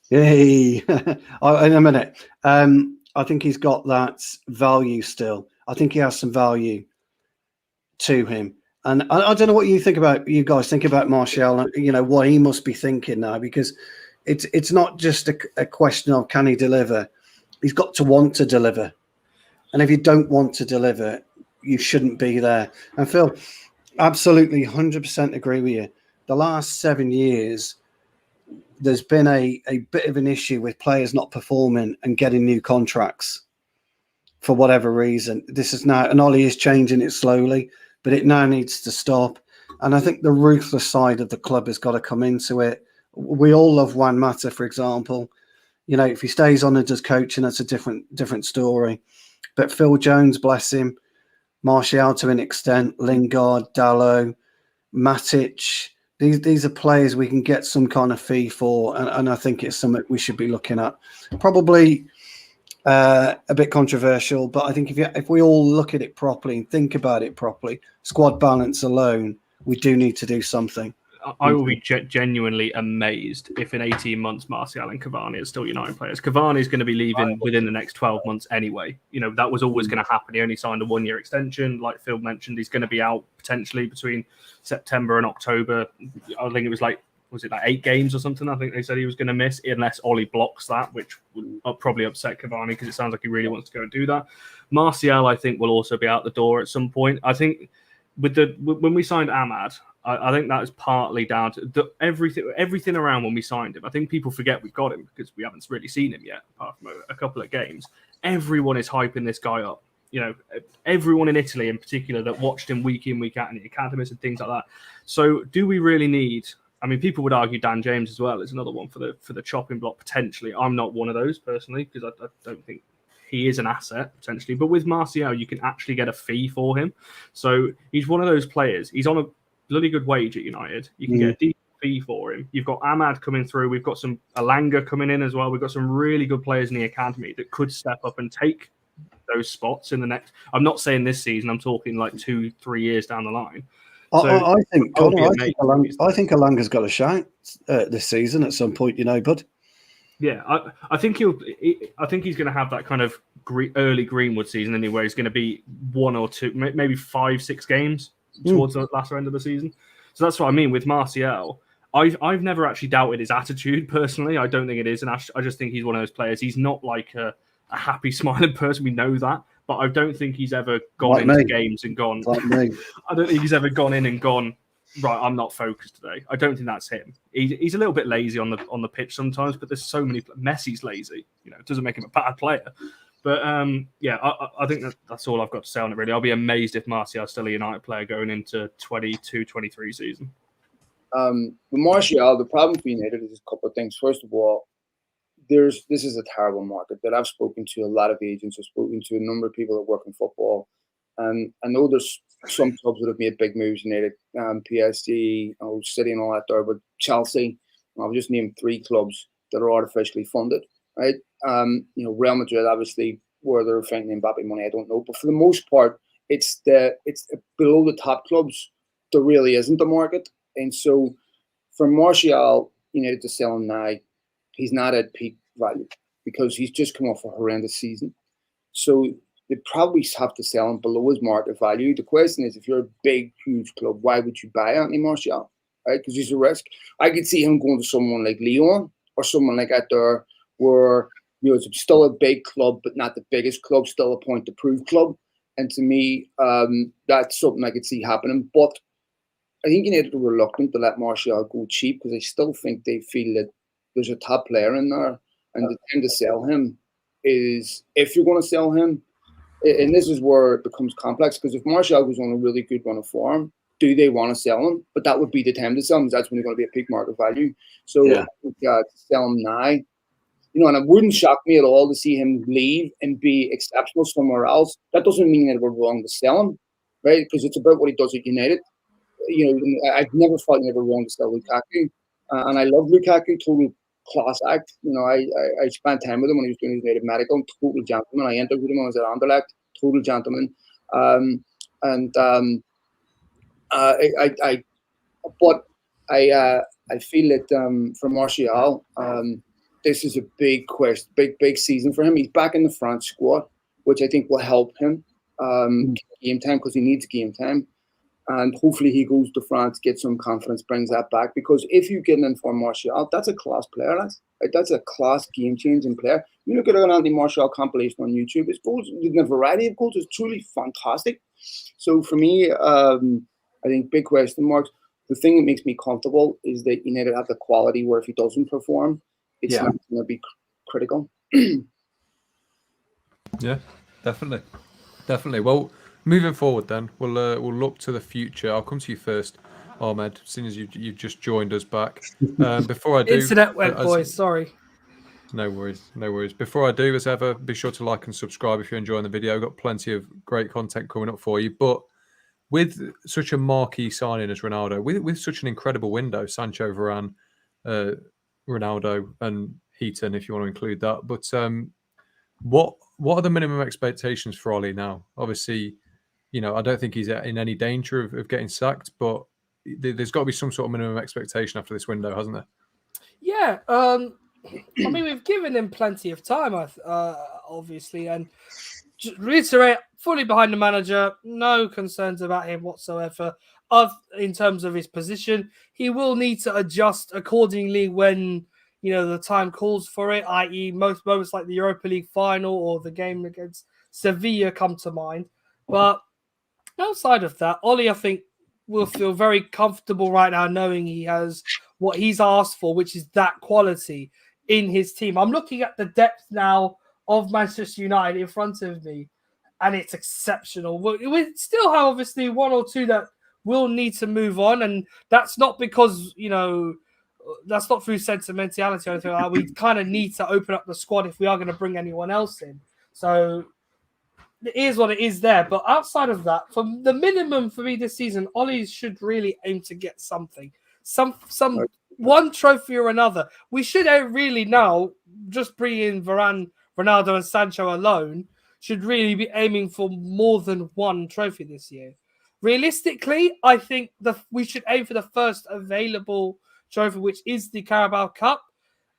Yay! In a minute. I think he's got that value still. I think he has some value to him. And I don't know what you guys think about Martial, and what he must be thinking now, because it's not just a question of can he deliver. He's got to want to deliver. And if you don't want to deliver, you shouldn't be there. And Phil, absolutely 100% agree with you. The last 7 years, there's been a bit of an issue with players not performing and getting new contracts for whatever reason. This is now, and Ollie is changing it slowly, but it now needs to stop. And I think the ruthless side of the club has got to come into it. We all love Juan Mata, for example. If he stays on and does coaching, that's a different story. But Phil Jones, bless him, Martial to an extent, Lingard, Dalot, Matic. These are players we can get some kind of fee for, and I think it's something we should be looking at. Probably a bit controversial, but I think if we all look at it properly and think about it properly, squad balance alone, we do need to do something. I will be genuinely amazed if in 18 months Martial and Cavani are still United players. Cavani is going to be leaving within the next 12 months anyway. That was always going to happen. He only signed a 1-year extension. Like Phil mentioned, he's going to be out potentially between September and October. I think it was 8 games or something? I think they said he was going to miss, unless Ollie blocks that, which would probably upset Cavani because it sounds like he really wants to go and do that. Martial, I think, will also be out the door at some point. I think when we signed Ahmad, I think that is partly down to everything around when we signed him. I think people forget we've got him because we haven't really seen him yet, apart from a couple of games. Everyone is hyping this guy up. Everyone in Italy in particular that watched him week in, week out in the academies and things like that. So do we really need... I mean, people would argue Dan James as well is another one for the chopping block, potentially. I'm not one of those personally, because I don't think he is an asset, potentially. But with Martial, you can actually get a fee for him. So he's one of those players. He's on a bloody good wage at United. You can get a decent fee for him. You've got Ahmad coming through. We've got some Alanga coming in as well. We've got some really good players in the academy that could step up and take those spots in the next... I'm not saying this season. I'm talking like 2-3 years down the line. So I think Alanga's got a shout this season at some point, bud. Yeah, I think he's going to have that kind of early Greenwood season anyway. He's going to be 1 or 2, maybe 5-6 games towards the latter end of the season. So that's what I mean with Martial. I've never actually doubted his attitude personally. I don't think it is, and I just think he's one of those players. He's not like a happy, smiling person. We know that. But I don't think he's ever gone into games and gone... I don't think he's ever gone in and gone, right, I'm not focused today. I don't think that's him. He's a little bit lazy on the pitch sometimes, but there's so many... Messi's lazy. It doesn't make him a bad player. But, I think that's all I've got to say on it, really. I'll be amazed if Martial's still a United player going into 22-23 season. With Martial, the problem for United is a couple of things. First of all, this is a terrible market that I've spoken to a lot of agents. I've spoken to a number of people that work in football, and I know there's some clubs that have made big moves. United, PSG, City, and all that there, but Chelsea. I'll just name 3 clubs that are artificially funded, right? Real Madrid, obviously, where they're finding Mbappe money, I don't know, but for the most part, it's below the top clubs. There really isn't a market, and so for Martial, United to sell him now, he's not at peak value because he's just come off a horrendous season. So they probably have to sell him below his market value. The question is, if you're a big, huge club, why would you buy Anthony Martial? Right? Because he's a risk. I could see him going to someone like Lyon or someone like that there, where it's still a big club, but not the biggest club, still a point-to-prove club. And to me, that's something I could see happening. But I think United are reluctant to let Martial go cheap because I still think they feel that there's a top player in there, and the time to sell him is, if you're going to sell him, and this is where it becomes complex, because if Martial goes on a really good run of form, do they want to sell him? But that would be the time to sell him. That's when they're going to be at peak market value. So I think, to sell him now, and it wouldn't shock me at all to see him leave and be exceptional somewhere else. That doesn't mean that we're wrong to sell him, right? Because it's about what he does at United. I've never thought never wrong to sell Lukaku, and I love Lukaku. Total class act. I spent time with him when he was doing his native medical. Total gentleman. I interviewed him when I was at Anderlecht. Total gentleman. I feel that for Martial, this is a big quest, big season for him. He's back in the France squad, which I think will help him game time, because he needs game time. And hopefully he goes to France, gets some confidence, brings that back. Because if you get an informed Martial, that's a class player, lads. Right? That's a class game-changing player. You look at an Anthony Martial compilation on YouTube, his goals, the variety of goals is truly fantastic. So for me, I think big question marks. The thing that makes me comfortable is that United have the quality where if he doesn't perform, it's not going to be critical. Yeah, definitely. Well, moving forward, then we'll look to the future. I'll come to you first, Ahmed, seeing as you've just joined us back. Before I do, internet went, boys. Sorry. No worries. Before I do, as ever, be sure to like and subscribe if you're enjoying the video. We've got plenty of great content coming up for you. But with such a marquee signing as Ronaldo, with such an incredible window, Sancho, Varane, Ronaldo, and Heaton, if you want to include that. But what are the minimum expectations for Ollie now? Obviously, I don't think he's in any danger of getting sacked, but there's got to be some sort of minimum expectation after this window, hasn't there? Yeah. I mean, we've given him plenty of time, obviously, and just reiterate, fully behind the manager, no concerns about him whatsoever. In terms of his position, he will need to adjust accordingly when the time calls for it, i.e. most moments like the Europa League final or the game against Sevilla come to mind. But outside of that, Ollie, I think, will feel very comfortable right now knowing he has what he's asked for, which is that quality in his team. I'm looking at the depth now of Manchester United in front of me, and it's exceptional. We still have, obviously, one or two that will need to move on, and that's not because, that's not through sentimentality or anything like that. We kind of need to open up the squad if we are going to bring anyone else in. So it is what it is there. But outside of that, for the minimum for me this season, Ollie should really aim to get something. Some one trophy or another. We should really now just bring in Varane, Ronaldo, and Sancho alone. Should really be aiming for more than one trophy this year. Realistically, I think we should aim for the first available trophy, which is the Carabao Cup,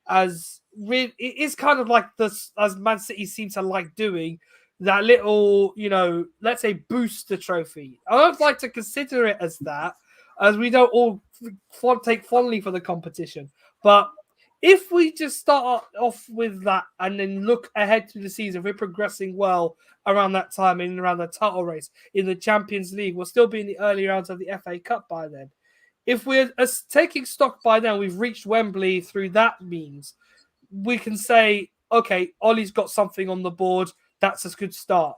as it is kind of like this, as Man City seem to like doing, that little, let's say booster trophy. I don't like to consider it as that, as we don't all take fondly for the competition. But if we just start off with that and then look ahead to the season, if we're progressing well around that time and around the title race in the Champions League, we'll still be in the early rounds of the FA Cup by then. If we're taking stock by then, we've reached Wembley through that means, we can say, okay, Ollie's got something on the board. That's a good start.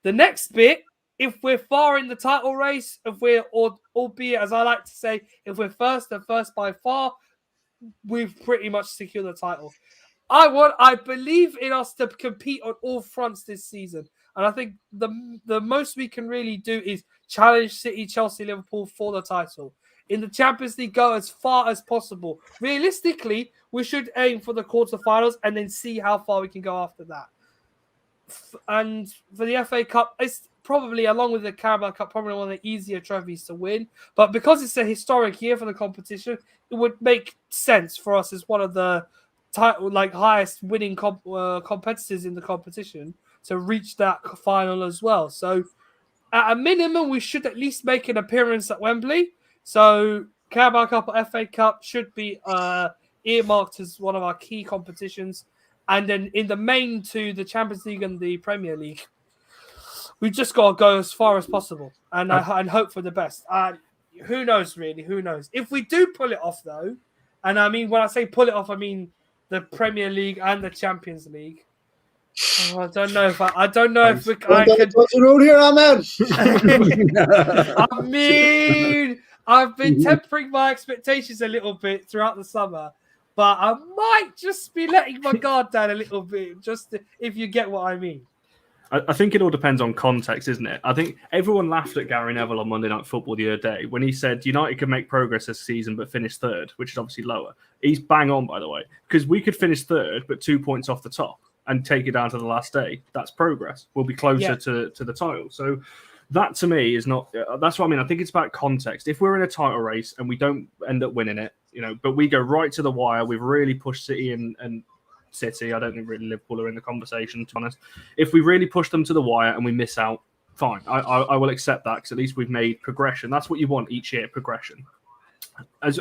The next bit if we're far in the title race, albeit, as I like to say, if we're first and first by far, we've pretty much secured the title. I believe in us to compete on all fronts this season. And I think the most we can really do is challenge City, Chelsea, Liverpool for the title. In the Champions League, go as far as possible. Realistically, we should aim for the quarterfinals and then see how far we can go after that. And for the FA Cup, it's probably, along with the Carabao Cup, probably one of the easier trophies to win. But because it's a historic year for the competition, it would make sense for us as one of the highest winning competitors in the competition to reach that final as well. So at a minimum, we should at least make an appearance at Wembley. So Carabao Cup or FA Cup should be earmarked as one of our key competitions. And then in the main two, the Champions League and the Premier League, we just got to go as far as possible and hope for the best. Who knows, really? Who knows? If we do pull it off, though, and I mean, when I say pull it off, I mean the Premier League and the Champions League. Oh, I don't know if I can. What's the road here, Ahmed? I mean, I've been tempering my expectations a little bit throughout the summer, but I might just be letting my guard down a little bit, if you get what I mean. I think it all depends on context, isn't it? I think everyone laughed at Gary Neville on Monday Night Football the other day when he said United could make progress this season but finish third, which is obviously lower. He's bang on, by the way, because we could finish third but 2 points off the top and take it down to the last day. That's progress. We'll be closer to the title. So that, to me, is not... that's what I mean. I think it's about context. If we're in a title race and we don't end up winning it, but we go right to the wire, we've really pushed City and City. I don't think really Liverpool are in the conversation, to be honest. If we really push them to the wire and we miss out, fine. I will accept that because at least we've made progression. That's what you want each year, progression. As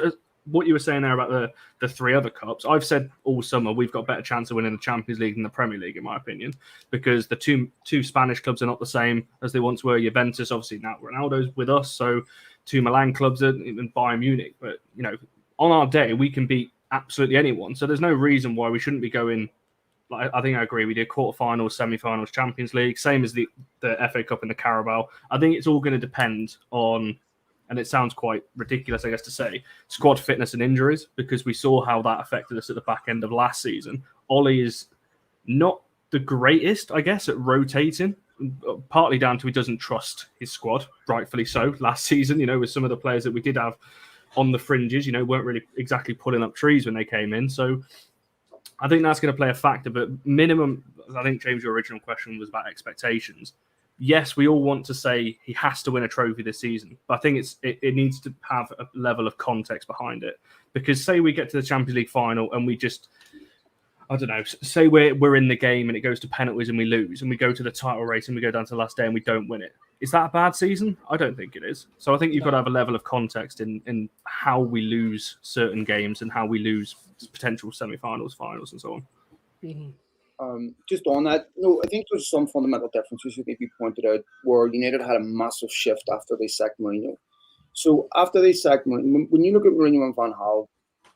what you were saying there about the three other cups, I've said all summer we've got a better chance of winning the Champions League than the Premier League, in my opinion, because the two Spanish clubs are not the same as they once were. Juventus, obviously now Ronaldo's with us, so two Milan clubs and Bayern Munich. But on our day we can beat absolutely anyone. So there's no reason why we shouldn't be going. I think I agree. We did quarterfinals, semi-finals, Champions League, same as the FA Cup and the Carabao. I think it's all going to depend on, and it sounds quite ridiculous, I guess, to say, squad fitness and injuries, because we saw how that affected us at the back end of last season. Ollie is not the greatest, I guess, at rotating, partly down to he doesn't trust his squad, rightfully so. Last season, with some of the players that we did have on the fringes, weren't really exactly pulling up trees when they came in. So I think that's going to play a factor. But minimum, I think, James, your original question was about expectations. Yes, we all want to say he has to win a trophy this season, but I think it needs to have a level of context behind it. Because say we get to the Champions League final and we just, I don't know, say we're in the game and it goes to penalties and we lose, and we go to the title race and we go down to the last day and we don't win it. Is that a bad season? I don't think it is. So I think you've got to have a level of context in how we lose certain games and how we lose potential semi-finals, finals, and so on. Mm-hmm. Just on that, I think there's some fundamental differences that you pointed out where United had a massive shift after they sacked Mourinho. So after they sacked Mourinho, when you look at Mourinho and Van Gaal,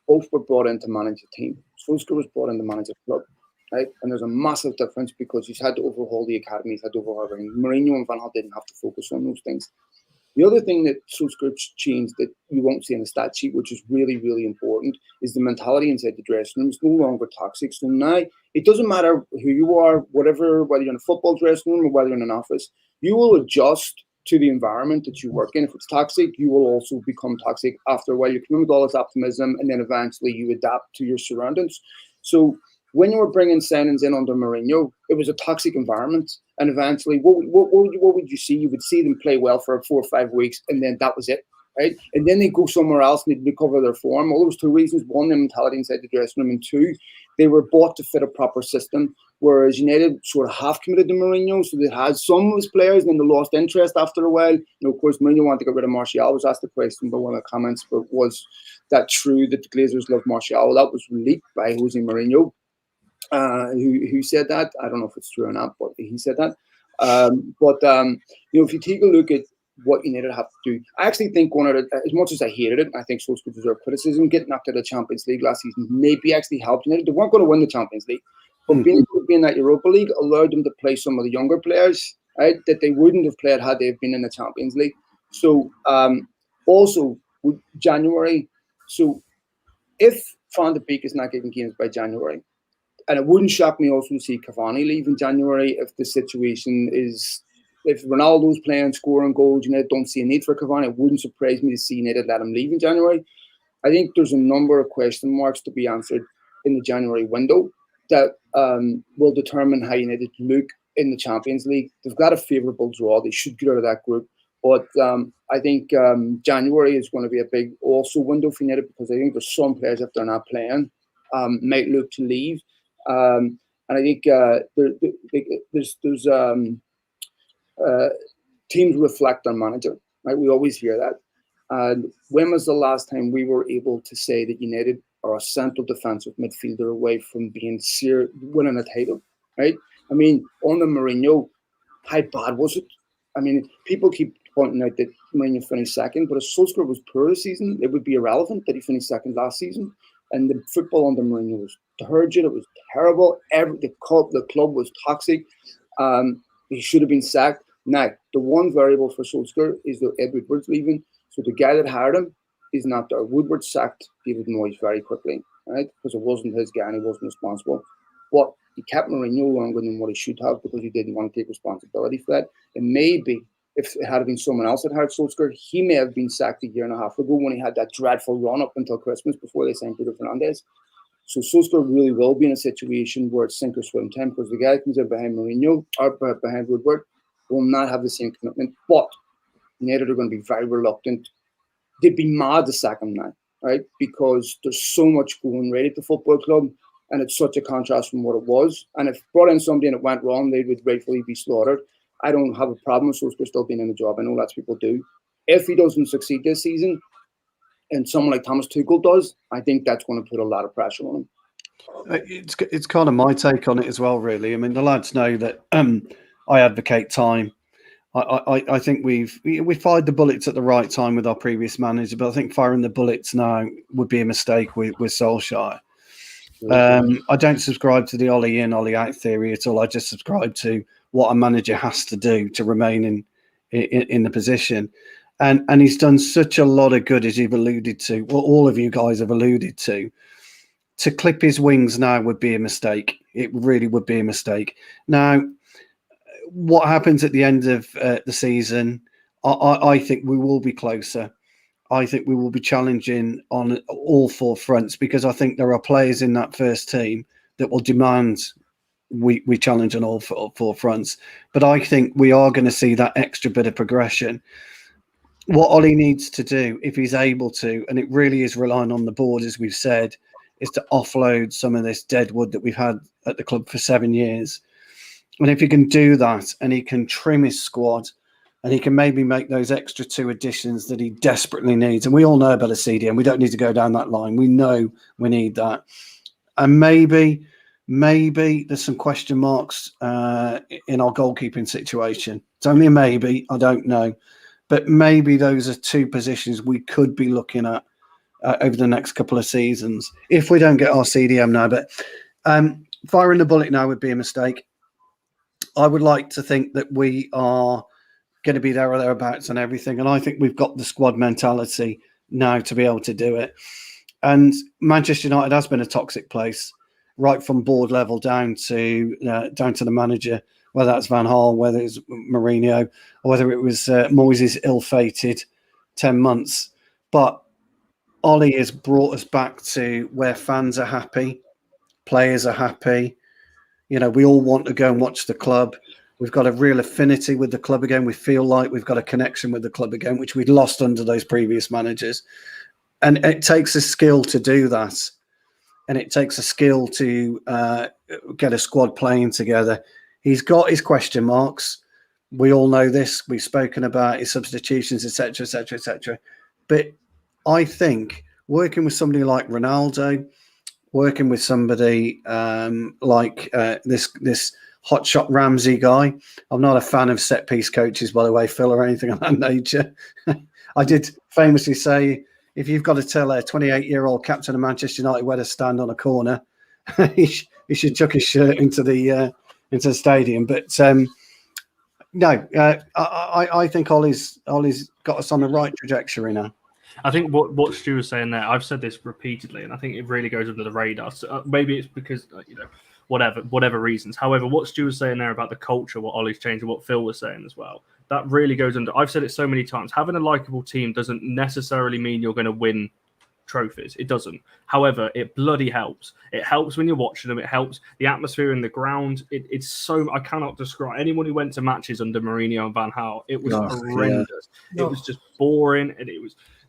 both were brought in to manage a team. Solskjaer was brought in to manage a club. Right? And there's a massive difference because he's had to overhaul the academy, he's had to overhaul everything. Mourinho and Van Gaal didn't have to focus on those things. The other thing that Solskjaer's changed that you won't see in the stat sheet, which is really, really important, is the mentality inside the dressing room. It's no longer toxic. So now it doesn't matter who you are, whether you're in a football dressing room or whether you're in an office, you will adjust to the environment that you work in. If it's toxic, you will also become toxic after a while. You come in with all this optimism and then eventually you adapt to your surroundings. So when you were bringing signings in under Mourinho, it was a toxic environment. And eventually, what would you see? You would see them play well for 4 or 5 weeks, and then that was it, right? And then they go somewhere else and they recover their form. Well, there was two reasons. One, the mentality inside the dressing room. And two, they were bought to fit a proper system, whereas United sort of half committed to Mourinho. So they had some of his players, and then they lost interest after a while. Of course, Mourinho wanted to get rid of Martial. I was asked the question by one of the comments, but was that true that the Glazers loved Martial? Well, that was leaked by Jose Mourinho. Who said that? I don't know if it's true or not, but he said that. If you take a look at what United have to do, I actually think as much as I hated it, I think Solskjaer deserved criticism. Getting knocked out of the Champions League last season maybe actually helped United. They weren't going to win the Champions League, but being in that Europa League allowed them to play some of the younger players right, that they wouldn't have played had they been in the Champions League. So also with January, so if Van de Beek is not getting games by January, and it wouldn't shock me also to see Cavani leave in January if the situation is, if Ronaldo's playing, scoring goals, United don't see a need for Cavani, it wouldn't surprise me to see United let him leave in January. I think there's a number of question marks to be answered in the January window that will determine how United look in the Champions League. They've got a favourable draw. They should get out of that group. But I think January is going to be a big also window for United, because I think there's some players, if they're not playing, might look to leave. And I think there's teams reflect on manager, right? We always hear that. And when was the last time we were able to say that United are a central defensive midfielder away from being winning a title, right? I mean, under Mourinho, how bad was it? I mean, people keep pointing out that Mourinho finished second, but if Solskjaer was poor this season, it would be irrelevant that he finished second last season. And the football under Mourinho was turgid. It was terrible. The club was toxic. He should have been sacked. Now, the one variable for Solskjaer is that Ed Woodward's leaving. So the guy that hired him is not there. Woodward sacked David Moyes very quickly, right? Because it wasn't his guy and he wasn't responsible. But he kept Mourinho longer than what he should have because he didn't want to take responsibility for that. And maybe if it had been someone else that hired Solskjaer, he may have been sacked a year and a half ago when he had that dreadful run up until Christmas before they signed Bruno Fernandes. So Solskjaer really will be in a situation where it's sink or swim time, because the guy that comes in behind Mourinho or behind Woodward will not have the same commitment. But United are going to be very reluctant. They'd be mad to sack him now, right? Because there's so much going right at the football club, and it's such a contrast from what it was. And if brought in somebody and it went wrong, they would rightfully be slaughtered. I don't have a problem with Solskjaer still being in the job. I know lots of people do. If he doesn't succeed this season, and someone like Thomas Tuchel does, I think that's going to put a lot of pressure on him. It's kind of my take on it as well, really. I mean, the lads know that I advocate time. I think we fired the bullets at the right time with our previous manager, but I think firing the bullets now would be a mistake with Solskjaer. I don't subscribe to the Ollie in, Ollie out theory at all. I just subscribe to what a manager has to do to remain in the position. And he's done such a lot of good, as you've alluded to, well, all of you guys have alluded to. To clip his wings now would be a mistake. It really would be a mistake. Now, what happens at the end of the season, I think we will be closer. I think we will be challenging on all four fronts, because I think there are players in that first team that will demand we challenge on all four fronts. But I think we are going to see that extra bit of progression. What Ollie needs to do, if he's able to, and it really is relying on the board, as we've said, is to offload some of this dead wood that we've had at the club for 7 years. And if he can do that, and he can trim his squad, and he can maybe make those extra 2 additions that he desperately needs. And we all know about a CDM. We don't need to go down that line. We know we need that. And maybe there's some question marks in our goalkeeping situation. It's only a maybe. I don't know. But maybe those are 2 positions we could be looking at over the next couple of seasons if we don't get our CDM now. But firing the bullet now would be a mistake. I would like to think that we are going to be there or thereabouts and everything. And I think we've got the squad mentality now to be able to do it. And Manchester United has been a toxic place, right from board level down to the manager, whether that's Van Gaal, whether it's Mourinho, or whether it was Moyes' ill-fated 10 months. But Ollie has brought us back to where fans are happy, players are happy. You know, we all want to go and watch the club. We've got a real affinity with the club again. We feel like we've got a connection with the club again, which we'd lost under those previous managers. And it takes a skill to do that. And it takes a skill to get a squad playing together. He's got his question marks. We all know this. We've spoken about his substitutions, etc., etc., etc. But I think working with somebody like Ronaldo, working with somebody like this hotshot Ramsey guy. I'm not a fan of set piece coaches, by the way, Phil, or anything of that nature. I did famously say, if you've got to tell a 28-year-old captain of Manchester United where to stand on a corner, he should chuck his shirt into the stadium. But No, I think Ollie's got us on the right trajectory now. I think what Stu was saying there, I've said this repeatedly, and I think it really goes under the radar. So, maybe it's because whatever reasons. However, what Stu was saying there about the culture, what Ollie's changed, and what Phil was saying as well, that really goes under. I've said it so many times. Having a likable team doesn't necessarily mean you're going to win trophies. It doesn't. However, it bloody helps. It helps when you're watching them. It helps the atmosphere in the ground. It's so, I cannot describe. Anyone who went to matches under Mourinho and Van Gaal, it was horrendous. Yeah. It was just boring, and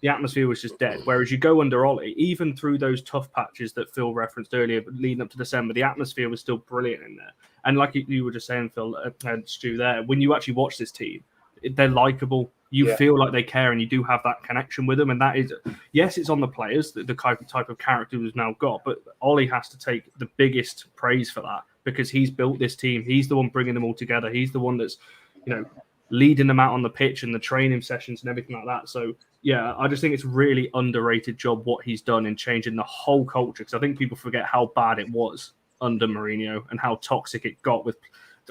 the atmosphere was just dead. Whereas you go under Ollie, even through those tough patches that Phil referenced earlier, leading up to December, the atmosphere was still brilliant in there. And like you were just saying, Phil and Stu there, when you actually watch this team, they're likable. You feel like they care, and you do have that connection with them. And that is, yes, it's on the players, the type of character we've now got. But Ollie has to take the biggest praise for that, because he's built this team. He's the one bringing them all together. He's the one that's, leading them out on the pitch and the training sessions and everything like that. So, yeah, I just think it's really underrated job what he's done in changing the whole culture. Because I think people forget how bad it was under Mourinho and how toxic it got with.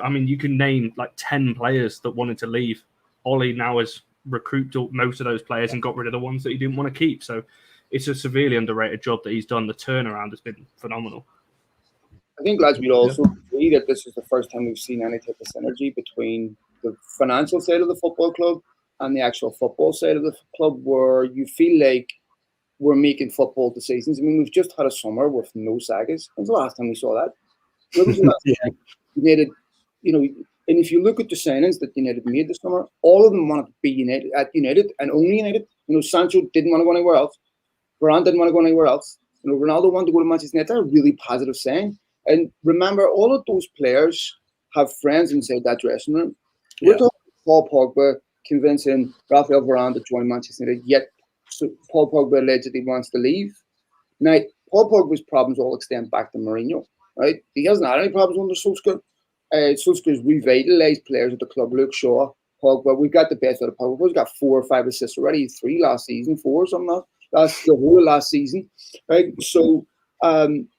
I mean, you can name like 10 players that wanted to leave. Ollie now has recouped most of those players and got rid of the ones that he didn't want to keep. So it's a severely underrated job that he's done. The turnaround has been phenomenal. I think, lads, we'd also agree that this is the first time we've seen any type of synergy between the financial side of the football club and the actual football side of the club, where you feel like we're making football decisions. I mean, we've just had a summer with no sagas. When's the last time we saw that? When was the last time United, and if you look at the signings that United made this summer, all of them wanted to be United and only United. Sancho didn't want to go anywhere else. Varane didn't want to go anywhere else. Ronaldo wanted to go to Manchester United. That's a really positive sign. And remember, all of those players have friends inside that dressing room. We're talking Paul Pogba convincing Rafael Varane to join Manchester United, yet Paul Pogba allegedly wants to leave. Now, Paul Pogba's problems all extend back to Mourinho, right? He hasn't had any problems under Solskjaer. Solskjaer's revitalised players at the club. Luke Shaw, Pogba. We've got the best out of Pogba. We've got 4 or 5 assists already. 3 last season, 4 or something. That's the whole last season, right? So,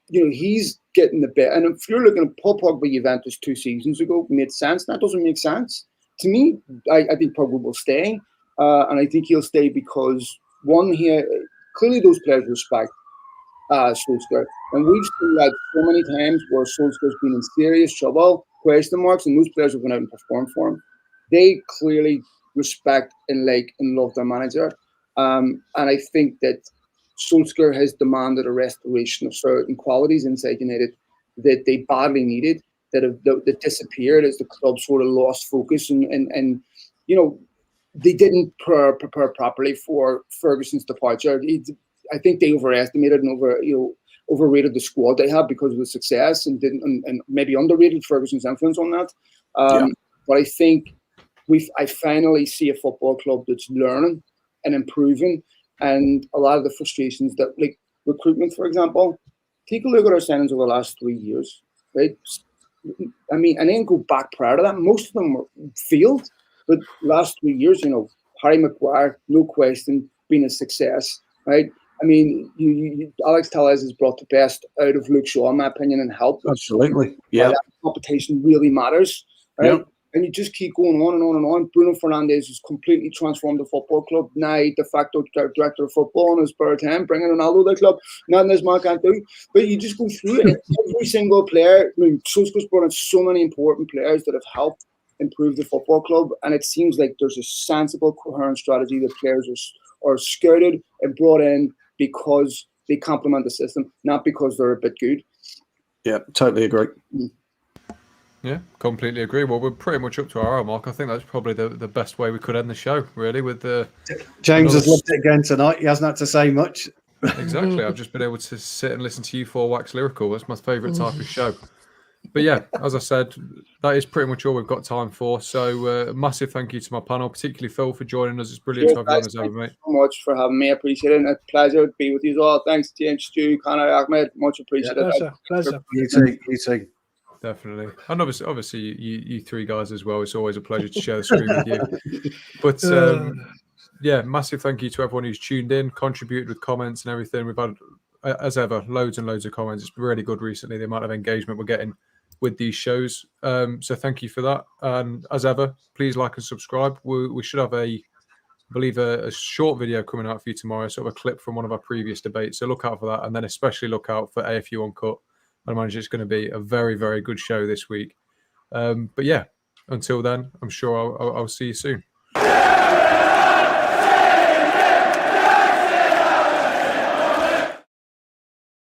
he's getting the best. And if you're looking at Paul Pogba Juventus 2 seasons ago, made sense. That doesn't make sense. To me, I think Pogba will stay. And I think he'll stay because, one, clearly those players respect Solskjaer. And we've seen that so many times where Solskjaer's been in serious trouble, question marks, and those players have gone out and performed for him. They clearly respect and like and love their manager. And I think that Solskjaer has demanded a restoration of certain qualities inside United that they badly needed, that disappeared as the club sort of lost focus and they didn't prepare properly for Ferguson's departure. I think they overestimated and overrated the squad they had because of the success and maybe underrated Ferguson's influence on that. But I think I finally see a football club that's learning and improving, and a lot of the frustrations that, like recruitment, for example, take a look at our signings over the last 3 years, right? I mean, and then go back prior to that. Most of them were failed, but last 3 years, Harry Maguire, no question, been a success, right? I mean, Alex Telles has brought the best out of Luke Shaw, in my opinion, and helped. Absolutely, yeah. That competition really matters, right? Yep. And you just keep going on and on and on. Bruno Fernandes has completely transformed the football club. Now, de facto director of football in his spare time, bringing Ronaldo to the club. Nothing this man can't do. But you just go through it. Every single player. I mean, Solskjaer's brought in so many important players that have helped improve the football club. And it seems like there's a sensible, coherent strategy that players are scouted and brought in because they complement the system, not because they're a bit good. Yeah, totally agree. Yeah, completely agree. Well, we're pretty much up to our hour mark. I think that's probably the best way we could end the show, really. With James has loved it again tonight. He hasn't had to say much. Exactly. I've just been able to sit and listen to you four wax lyrical. That's my favourite type of show. But yeah, as I said, that is pretty much all we've got time for. So massive thank you to my panel, particularly Phil, for joining us. It's brilliant to have you on as ever, mate. Thank you so much for having me. I appreciate it. And it's a pleasure to be with you all. Thanks, James, Stu, Connor, Ahmed. Much appreciated. Yeah, pleasure. You too. Definitely. And obviously you three guys as well. It's always a pleasure to share the screen with you. But yeah, massive thank you to everyone who's tuned in, contributed with comments and everything. We've had, as ever, loads and loads of comments. It's been really good recently, the amount of engagement we're getting with these shows. So thank you for that. And as ever, please like and subscribe. We should have I believe a short video coming out for you tomorrow, sort of a clip from one of our previous debates. So look out for that, and then especially look out for AFU Uncut. I imagine it's going to be a very, very good show this week. But yeah, until then, I'm sure I'll see you soon.